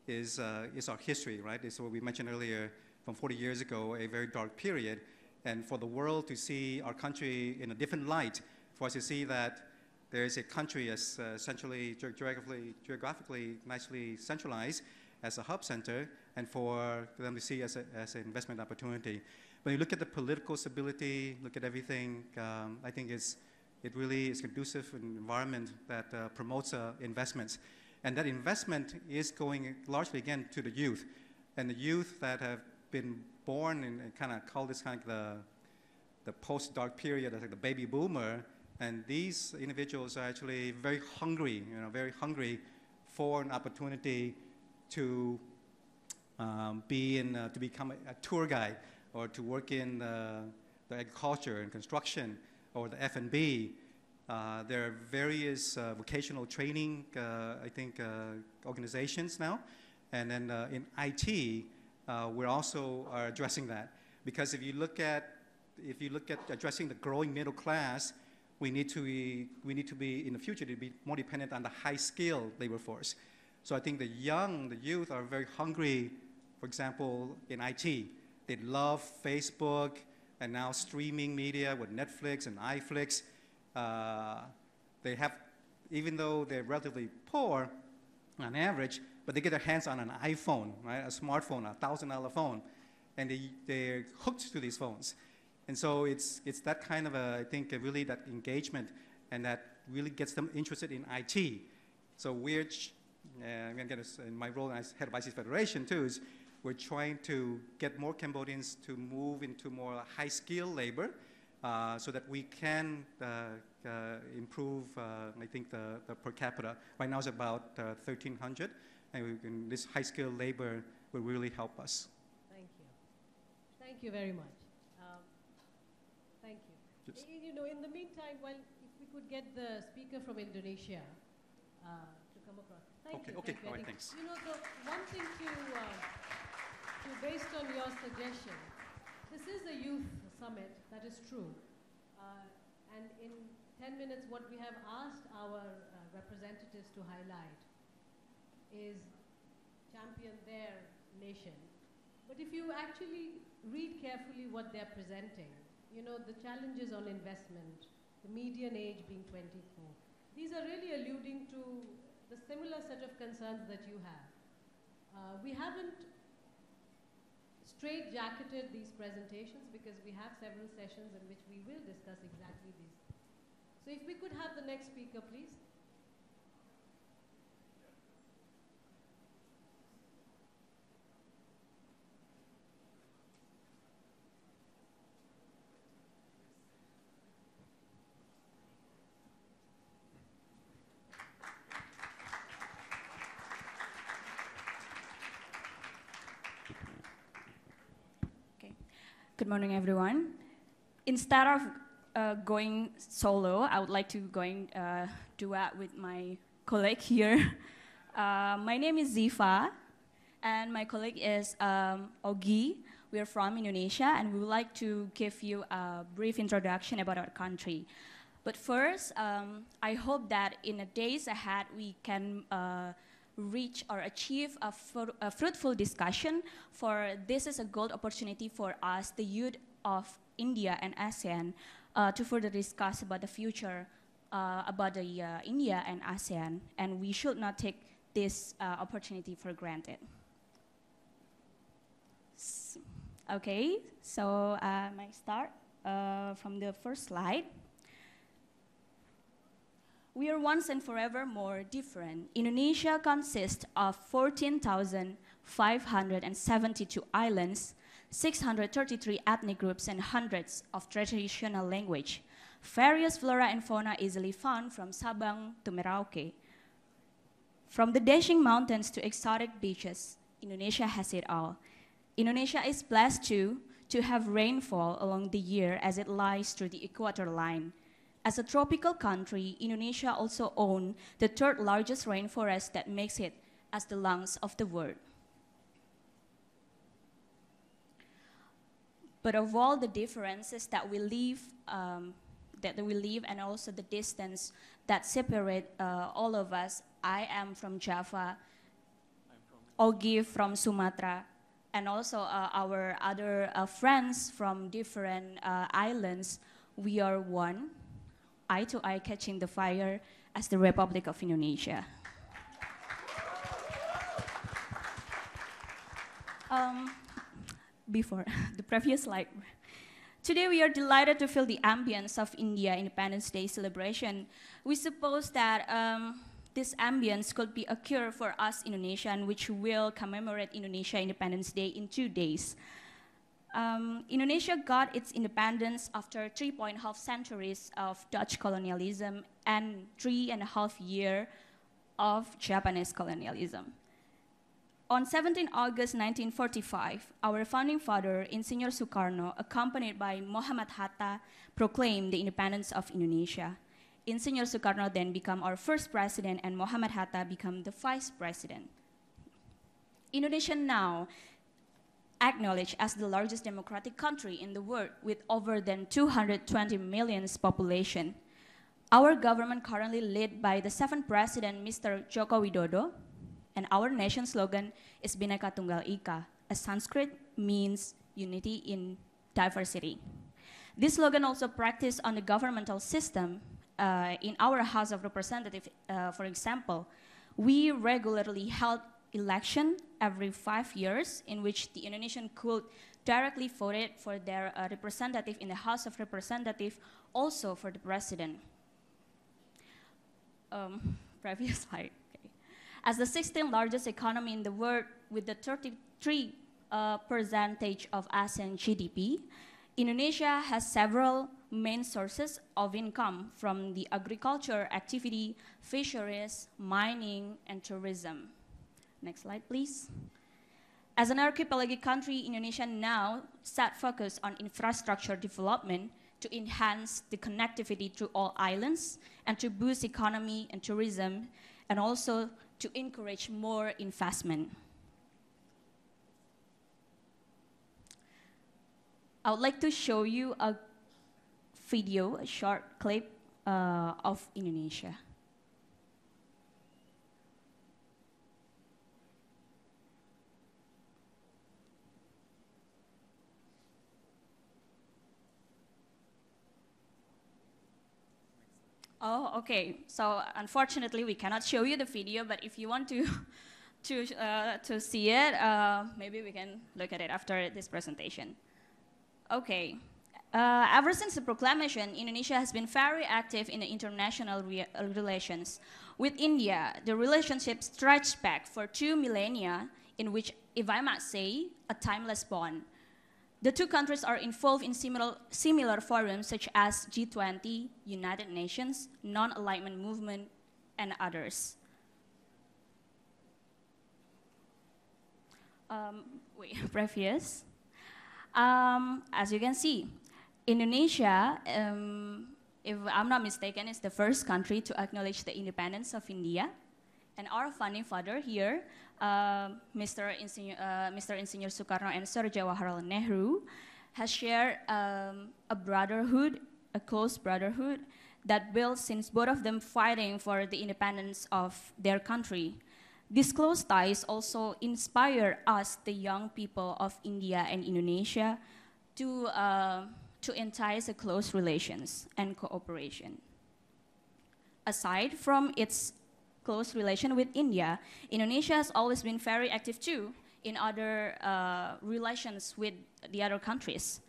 is our history, right? It's what we mentioned earlier, from 40 years ago, a very dark period. And for the world to see our country in a different light, for us to see that there is a country as essentially geographically nicely centralized as a hub center, and for them to see as an investment opportunity. When you look at the political stability, look at everything, I think it really is conducive an environment that promotes investments. And that investment is going largely, again, to the youth. And the youth that have been born in kind of call this kind of the post-dark period, like the baby boomer, and these individuals are actually very hungry, for an opportunity to become a tour guide, or to work in the agriculture and construction, or the F&B. There are various vocational training, organizations now. And then in IT, we're also addressing that. Because if you look at addressing the growing middle class, we need to be in the future to be more dependent on the high-skilled labor force. So I think the youth are very hungry, for example, in IT. They love Facebook, and now streaming media with Netflix and iFlix. They have, even though they're relatively poor on average, but they get their hands on an iPhone, right? A smartphone, a $1,000 phone, and they're hooked to these phones. And so it's that kind of really that engagement, and that really gets them interested in IT. So in my role as head of ISEAS Federation too, is we're trying to get more Cambodians to move into more high-skilled labor, so that we can improve, the per capita. Right now it's about 1,300, and this high-skilled labor will really help us. Thank you. Thank you very much. Thank you. Yes. In the meantime, if we could get the speaker from Indonesia to come across. Thank you. Okay. All right, thanks. The one thing based on your suggestion, this is a youth summit, that is true. And in 10 minutes, what we have asked our representatives to highlight is champion their nation. But if you actually read carefully what they're presenting, the challenges on investment, the median age being 24, these are really alluding to the similar set of concerns that you have. We haven't straight-jacketed these presentations because we have several sessions in which we will discuss exactly these. So if we could have the next speaker, please. Good morning, everyone. Instead of going solo, I would like to duet with my colleague here. My name is Zifa, and my colleague is Ogi. We are from Indonesia, and we would like to give you a brief introduction about our country. But first, I hope that in the days ahead we can reach or achieve a fruitful discussion, for this is a gold opportunity for us, the youth of India and ASEAN, to further discuss about the future about the India and ASEAN, and we should not take this opportunity for granted. Okay, so I might start from the first slide. We are once and forevermore different. Indonesia consists of 14,572 islands, 633 ethnic groups, and hundreds of traditional language. Various flora and fauna easily found from Sabang to Merauke. From the dashing mountains to exotic beaches, Indonesia has it all. Indonesia is blessed to have rainfall along the year as it lies through the equator line. As a tropical country, Indonesia also owns the third largest rainforest that makes it as the lungs of the world. But of all the differences that we live, and also the distance that separate all of us, I am from Java, Ogi from Sumatra, and also our other friends from different islands, we are one, eye to eye catching the fire as the Republic of Indonesia. Before the previous slide. Today we are delighted to feel the ambience of India Independence Day celebration. We suppose that this ambience could be a cure for us Indonesian, which will commemorate Indonesia Independence Day in 2 days. Indonesia got its independence after 3.5 centuries of Dutch colonialism and 3.5 years of Japanese colonialism. On 17 August 1945, our founding father, Insinyur Soekarno, accompanied by Muhammad Hatta, proclaimed the independence of Indonesia. Insinyur Soekarno then became our first president, and Muhammad Hatta became the vice president. Indonesia now acknowledged as the largest democratic country in the world with over than 220 million population. Our government currently led by the 7th president, Mr. Joko Widodo, and our nation slogan is Bhinneka Tunggal Ika. A Sanskrit means unity in diversity. This slogan also practiced on the governmental system. In our House of Representatives, for example, we regularly held election every 5 years in which the Indonesian could directly vote for their representative in the House of Representatives, also for the president. Previous slide. Okay. As the 16th largest economy in the world with the 33% of ASEAN GDP, Indonesia has several main sources of income from the agriculture activity, fisheries, mining, and tourism. Next slide, please. As an archipelagic country, Indonesia now set focus on infrastructure development to enhance the connectivity to all islands and to boost economy and tourism, and also to encourage more investment. I would like to show you a video, a short clip of Indonesia. Oh, okay. So unfortunately, we cannot show you the video, but if you want to see it, maybe we can look at it after this presentation. Okay. Ever since the proclamation, Indonesia has been very active in the international relations. With India, the relationship stretched back for 2 millennia, in which, if I might say, a timeless bond. The two countries are involved in similar forums such as G20, United Nations, Non-Alignment Movement, and others. Previous. As you can see, Indonesia, if I'm not mistaken, is the first country to acknowledge the independence of India. And our founding father here, Mr. Insinyur Sukarno and Sir Jawaharlal Nehru, has shared a brotherhood, a close brotherhood, that built since both of them fighting for the independence of their country. These close ties also inspire us, the young people of India and Indonesia, to entice a close relations and cooperation. Aside from its close relation with India, Indonesia has always been very active too in other relations with the other countries.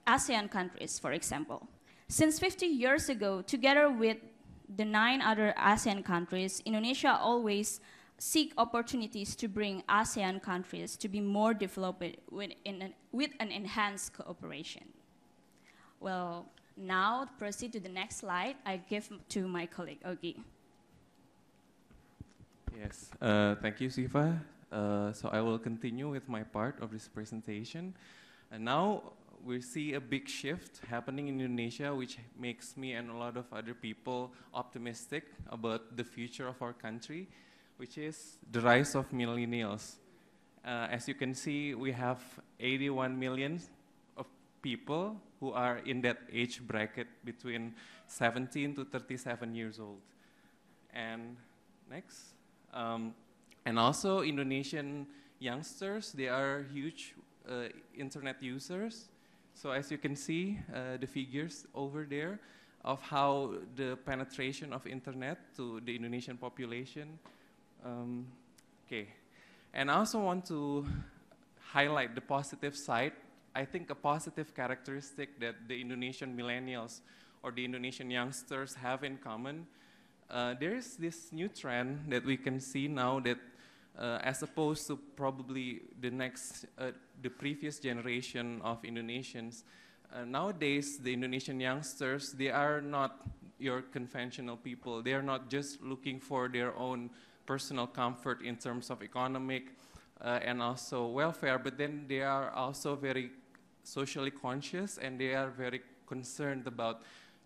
ASEAN countries, for example. Since 50 years ago, together with the 9 other ASEAN countries, Indonesia always seek opportunities to bring ASEAN countries to be more developed with an enhanced cooperation. Well, now to proceed to the next slide, I give to my colleague, Ogi. Yes, thank you, Siva. So I will continue with my part of this presentation. And now we see a big shift happening in Indonesia, which makes me and a lot of other people optimistic about the future of our country, which is the rise of millennials. As you can see, we have 81 million of people who are in that age bracket between 17 to 37 years old. And next. And also Indonesian youngsters, they are huge internet users. So as you can see, the figures over there of how the penetration of internet to the Indonesian population. Okay. And I also want to highlight the positive side. I think a positive characteristic that the Indonesian millennials or the Indonesian youngsters have in common, there is this new trend that we can see now that as opposed to probably the previous generation of Indonesians, nowadays the Indonesian youngsters, they are not your conventional people. They are not just looking for their own personal comfort in terms of economic and also welfare, but then they are also very socially conscious and they are very concerned about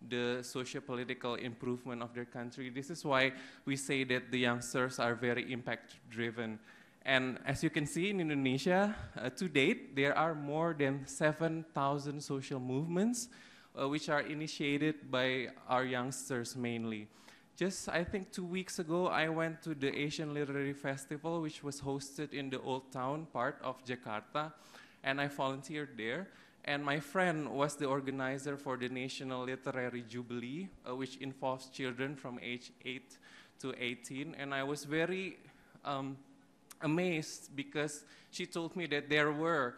the socio-political improvement of their country. This is why we say that the youngsters are very impact-driven. And as you can see in Indonesia, to date, there are more than 7,000 social movements which are initiated by our youngsters mainly. Just, I think 2 weeks ago, I went to the Asian Literary Festival, which was hosted in the Old Town part of Jakarta, and I volunteered there. And my friend was the organizer for the National Literary Jubilee, which involves children from age 8 to 18. And I was very amazed because she told me that there were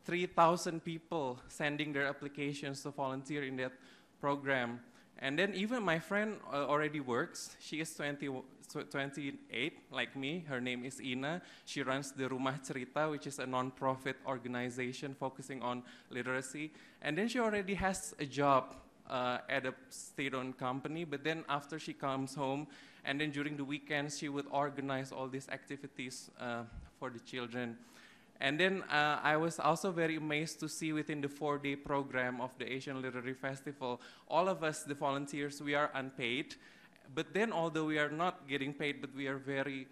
3,000 people sending their applications to volunteer in that program. And then even my friend already works. She is 28, like me. Her name is Ina. She runs the Rumah Cerita, which is a non-profit organization focusing on literacy. And then she already has a job at a state-owned company. But then after she comes home, and then during the weekends, she would organize all these activities for the children. And then I was also very amazed to see within the 4-day program of the Asian Literary Festival, all of us, the volunteers, we are unpaid. But then although we are not getting paid, but we are very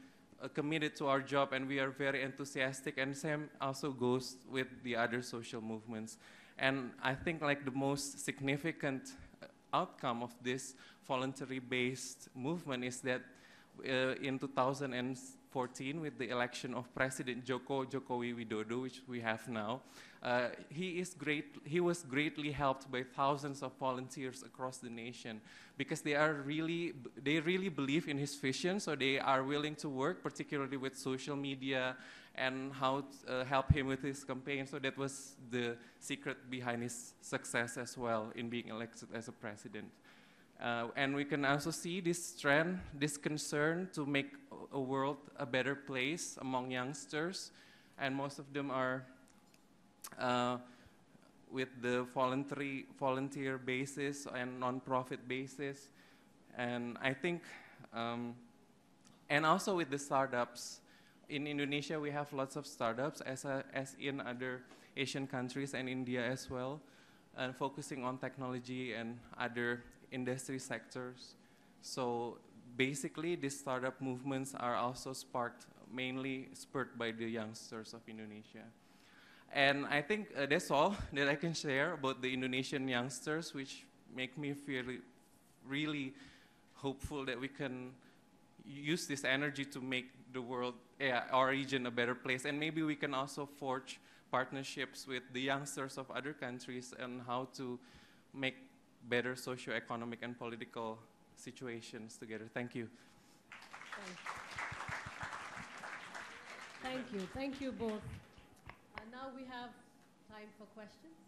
committed to our job and we are very enthusiastic, and same also goes with the other social movements. And I think like the most significant outcome of this voluntary-based movement is that in 2014, with the election of President Jokowi Widodo, which we have now, he was greatly helped by thousands of volunteers across the nation because they really believe in his vision, so they are willing to work, particularly with social media and how to help him with his campaign. So that was the secret behind his success as well in being elected as a president. And we can also see this trend, this concern to make a world a better place among youngsters, and most of them are with the volunteer basis and non-profit basis. And I think, and also with the startups. In Indonesia, we have lots of startups, as in other Asian countries and India as well, focusing on technology and other industry sectors. So basically, these startup movements are also mainly spurred by the youngsters of Indonesia. And I think that's all that I can share about the Indonesian youngsters, which make me feel really hopeful that we can use this energy to make the world, our region, a better place. And maybe we can also forge partnerships with the youngsters of other countries on how to make better socio-economic and political situations together. Thank you. Thank you. Thank you both. Now we have time for questions.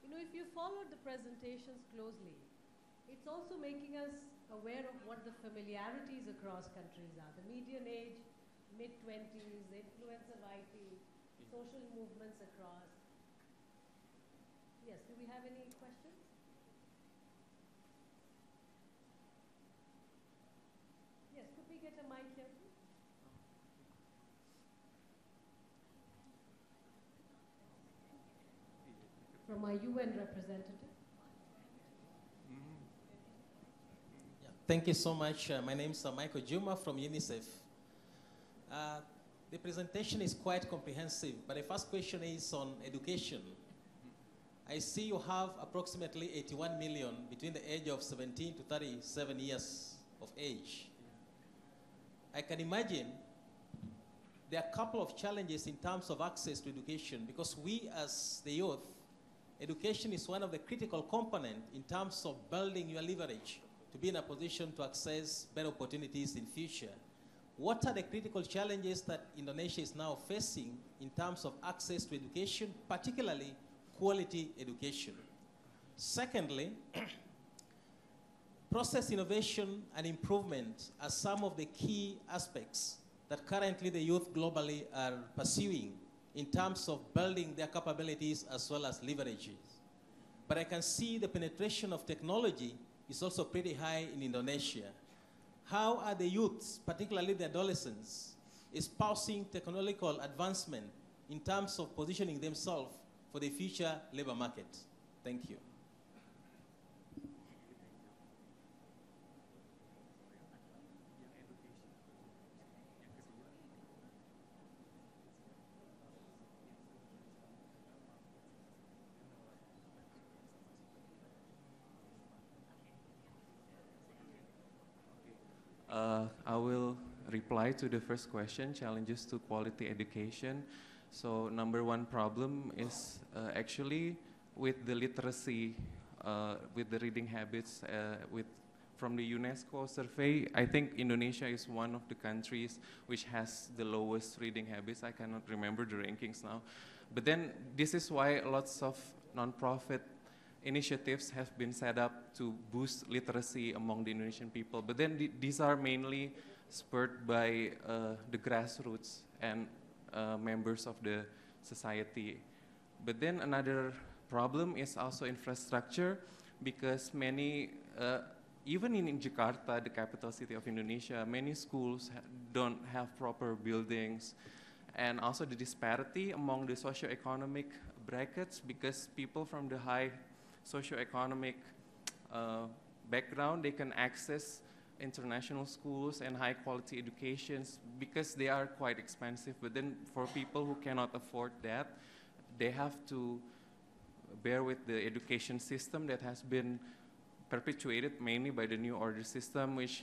You know, if you followed the presentations closely, it's also making us aware of what the familiarities across countries are. The median age, mid-20s, the influence of IT, social movements across. Yes, do we have any questions? Yes, could we get a mic here, please? From our UN representative. Thank you so much. My name is Michael Juma from UNICEF. The presentation is quite comprehensive, but the first question is on education. I see you have approximately 81 million between the age of 17 to 37 years of age. I can imagine there are a couple of challenges in terms of access to education, because we as the youth, education is one of the critical components in terms of building your leverage to be in a position to access better opportunities in future. What are the critical challenges that Indonesia is now facing in terms of access to education, particularly quality education? Secondly, process innovation and improvement are some of the key aspects that currently the youth globally are pursuing in terms of building their capabilities as well as leverages. But I can see the penetration of technology is also pretty high in Indonesia. How are the youths, particularly the adolescents, espousing technological advancement in terms of positioning themselves for the future labor market? Thank you. I will reply to the first question, challenges to quality education. So number one problem is actually with the literacy, with the reading habits. From the UNESCO survey, I think Indonesia is one of the countries which has the lowest reading habits. I cannot remember the rankings now. But then this is why lots of nonprofit initiatives have been set up to boost literacy among the Indonesian people. But then these are mainly spurred by the grassroots and members of the society. But then another problem is also infrastructure, because many, even in Jakarta, the capital city of Indonesia, many schools don't have proper buildings. And also the disparity among the socioeconomic brackets, because people from the high socioeconomic background, they can access international schools and high quality educations because they are quite expensive. But then for people who cannot afford that, they have to bear with the education system that has been perpetuated mainly by the New Order system, which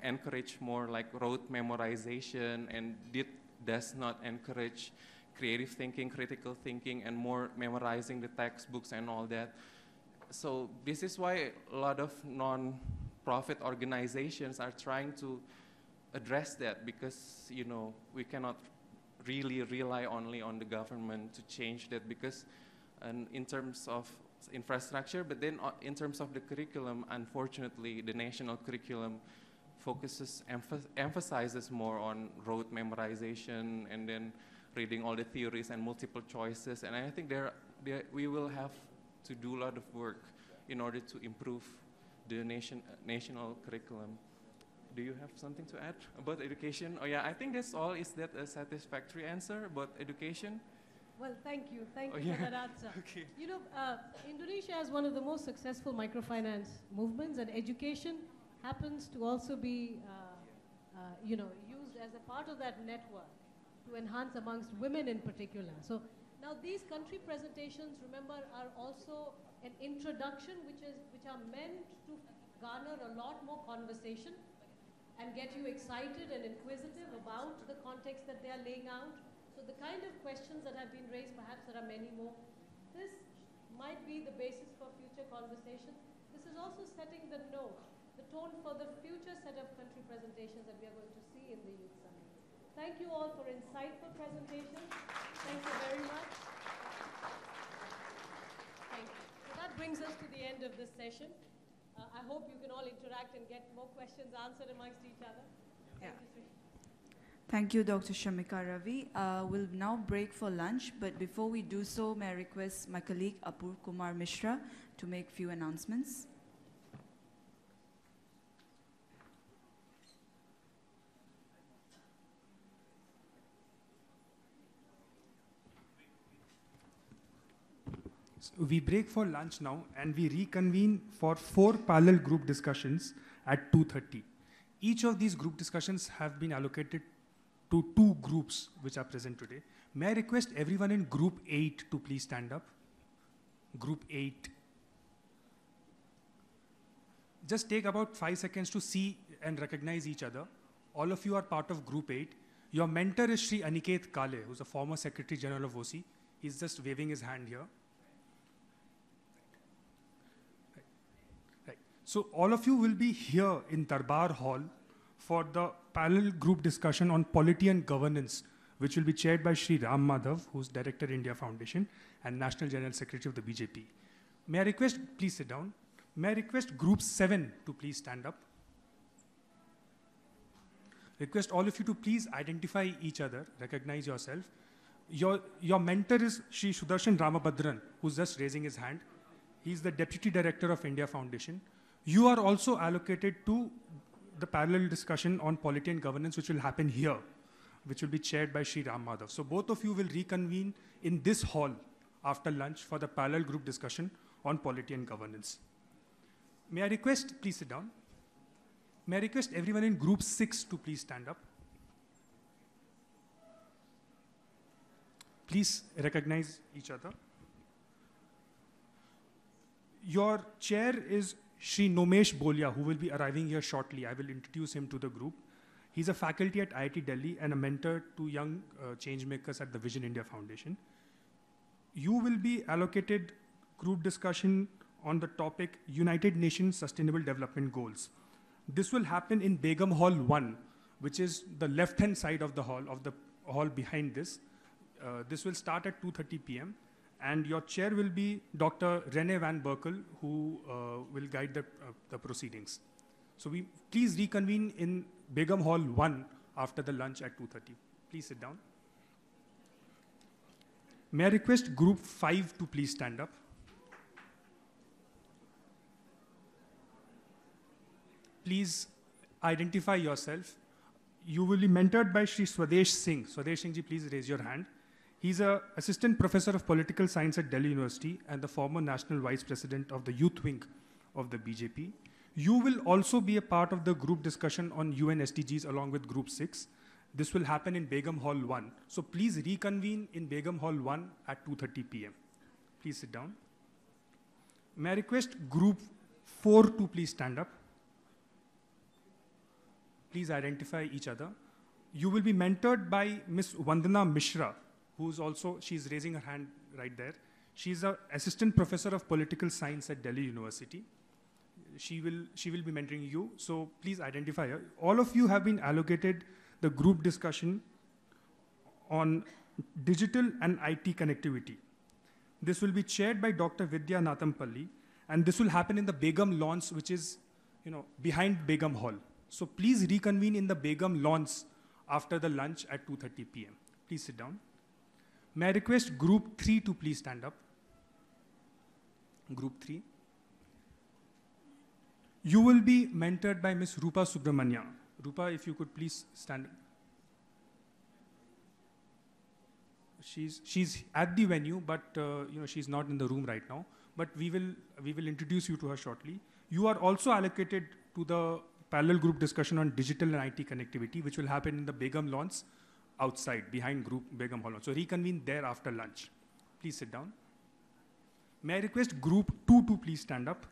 encourage more like rote memorization, and it does not encourage creative thinking, critical thinking, and more memorizing the textbooks and all that. So this is why a lot of non-profit organizations are trying to address that, because we cannot really rely only on the government to change that, because in terms of infrastructure, but then in terms of the curriculum, unfortunately, the national curriculum emphasizes more on rote memorization and then reading all the theories and multiple choices. And I think we will have to do a lot of work in order to improve the national curriculum. Do you have something to add about education? Oh yeah, I think that's all. Is that a satisfactory answer about education? Well, thank you. Thank Oh, you yeah. for that answer. Okay. You know, Indonesia has one of the most successful microfinance movements, and education happens to also be, you know, used as a part of that network to enhance amongst women in particular. So now these country presentations, remember, are also an introduction which are meant to garner a lot more conversation and get you excited and inquisitive about the context that they are laying out. So the kind of questions that have been raised, perhaps there are many more. This might be the basis for future conversation. This is also setting the note, the tone for the future set of country presentations that we are going to see in the Youth Summit. Thank you all for insightful presentations. Thank you very much. Thank you. So that brings us to the end of this session. I hope you can all interact and get more questions answered amongst each other. Thank you, Sri. Thank you, Dr. Shamika Ravi. We'll now break for lunch, but before we do so, may I request my colleague Apur Kumar Mishra to make few announcements. We break for lunch now and we reconvene for 4 parallel group discussions at 2:30. Each of these group discussions have been allocated to 2 groups which are present today. May I request everyone in group 8 to please stand up? Group 8. Just take about 5 seconds to see and recognize each other. All of you are part of group 8. Your mentor is Shri Aniket Kale, who's a former Secretary General of OC. He's just waving his hand here. Right. So all of you will be here in Darbar Hall for the parallel group discussion on polity and governance, which will be chaired by Shri Ram Madhav, who's Director India Foundation and National General Secretary of the BJP. May I request, please sit down. May I request group 7 to please stand up. Request all of you to please identify each other, recognize yourself. Your mentor is Shri Sudarshan Ramabhadran, who's just raising his hand. He's the Deputy Director of India Foundation. You are also allocated to the parallel discussion on polity and governance, which will happen here, which will be chaired by Shri Ram Madhav. So both of you will reconvene in this hall after lunch for the parallel group discussion on polity and governance. May I request, please sit down. May I request everyone in group 6 to please stand up. Please recognize each other. Your chair is Shri Nomesh Bolia, who will be arriving here shortly. I will introduce him to the group. He's a faculty at IIT Delhi and a mentor to young change makers at the Vision India Foundation. You will be allocated group discussion on the topic United Nations Sustainable Development Goals. This will happen in Begum Hall 1, which is the left-hand side of the hall behind this. This will start at 2:30 p.m. And your chair will be Dr. Rene Van Berkel, who will guide the proceedings. So please reconvene in Begum Hall 1 after the lunch at 2:30. Please sit down. May I request group 5 to please stand up. Please identify yourself. You will be mentored by Shri Swadesh Singh. Swadesh Singh ji, please raise your hand. He's an assistant professor of political science at Delhi University and the former national vice president of the youth wing of the BJP. You will also be a part of the group discussion on UN SDGs along with group 6. This will happen in Begum Hall 1. So please reconvene in Begum Hall 1 at 2:30 p.m. Please sit down. May I request group 4 to please stand up. Please identify each other. You will be mentored by Ms. Vandana Mishra, who's also, she's raising her hand right there. She's an assistant professor of political science at Delhi University. She will be mentoring you, so please identify her. All of you have been allocated the group discussion on digital and IT connectivity. This will be chaired by Dr. Vidya Nathampalli, and this will happen in the Begum Lawns, which is, behind Begum Hall. So please reconvene in the Begum Lawns after the lunch at 2:30 p.m. Please sit down. May I request group 3 to please stand up. Group 3. You will be mentored by Ms. Rupa Subramanya. Rupa, if you could please stand. she's at the venue, but she's not in the room right now. But we will introduce you to her shortly. You are also allocated to the parallel group discussion on digital and IT connectivity, which will happen in the Begum Lawns outside, behind group Begum Hall. So reconvene there after lunch. Please sit down. May I request group 2 to please stand up?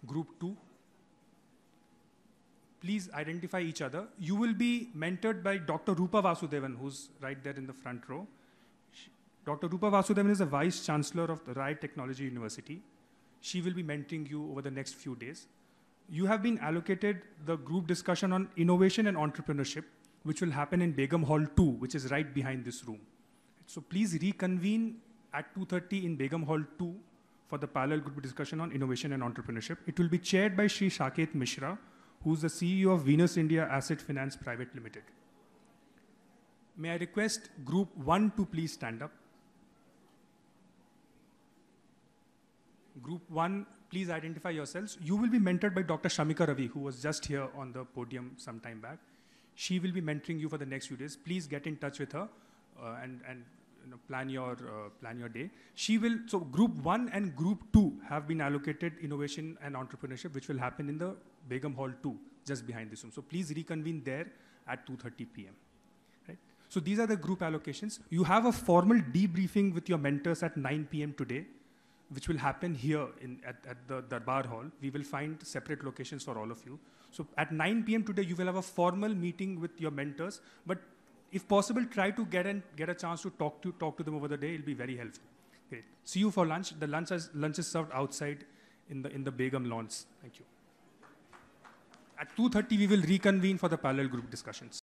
Group 2. Please identify each other. You will be mentored by Dr. Rupa Vasudevan, who's right there in the front row. Dr. Rupa Vasudevan is the Vice Chancellor of the Rai Technology University. She will be mentoring you over the next few days. You have been allocated the group discussion on innovation and entrepreneurship, which will happen in Begum Hall 2, which is right behind this room. So please reconvene at 2:30 in Begum Hall 2 for the parallel group discussion on innovation and entrepreneurship. It will be chaired by Sri Saket Mishra, who's the CEO of Venus India Asset Finance Private Limited. May I request group 1 to please stand up? Group 1, please identify yourselves. You will be mentored by Dr. Shamika Ravi, who was just here on the podium some time back. She will be mentoring you for the next few days. Please get in touch with her and plan your day. So group 1 and group 2 have been allocated innovation and entrepreneurship, which will happen in the Begum Hall 2, just behind this room. So please reconvene there at 2:30 p.m. Right? So these are the group allocations. You have a formal debriefing with your mentors at 9 p.m. today, which will happen here at the Darbar Hall. We will find separate locations for all of you. So at 9 p.m. today, you will have a formal meeting with your mentors, but if possible, try to get a chance to talk to them over the day. It'll be very helpful. Great. See you for lunch. The lunch is served outside in the Begum Lawns. Thank you. At 2:30, we will reconvene for the parallel group discussions.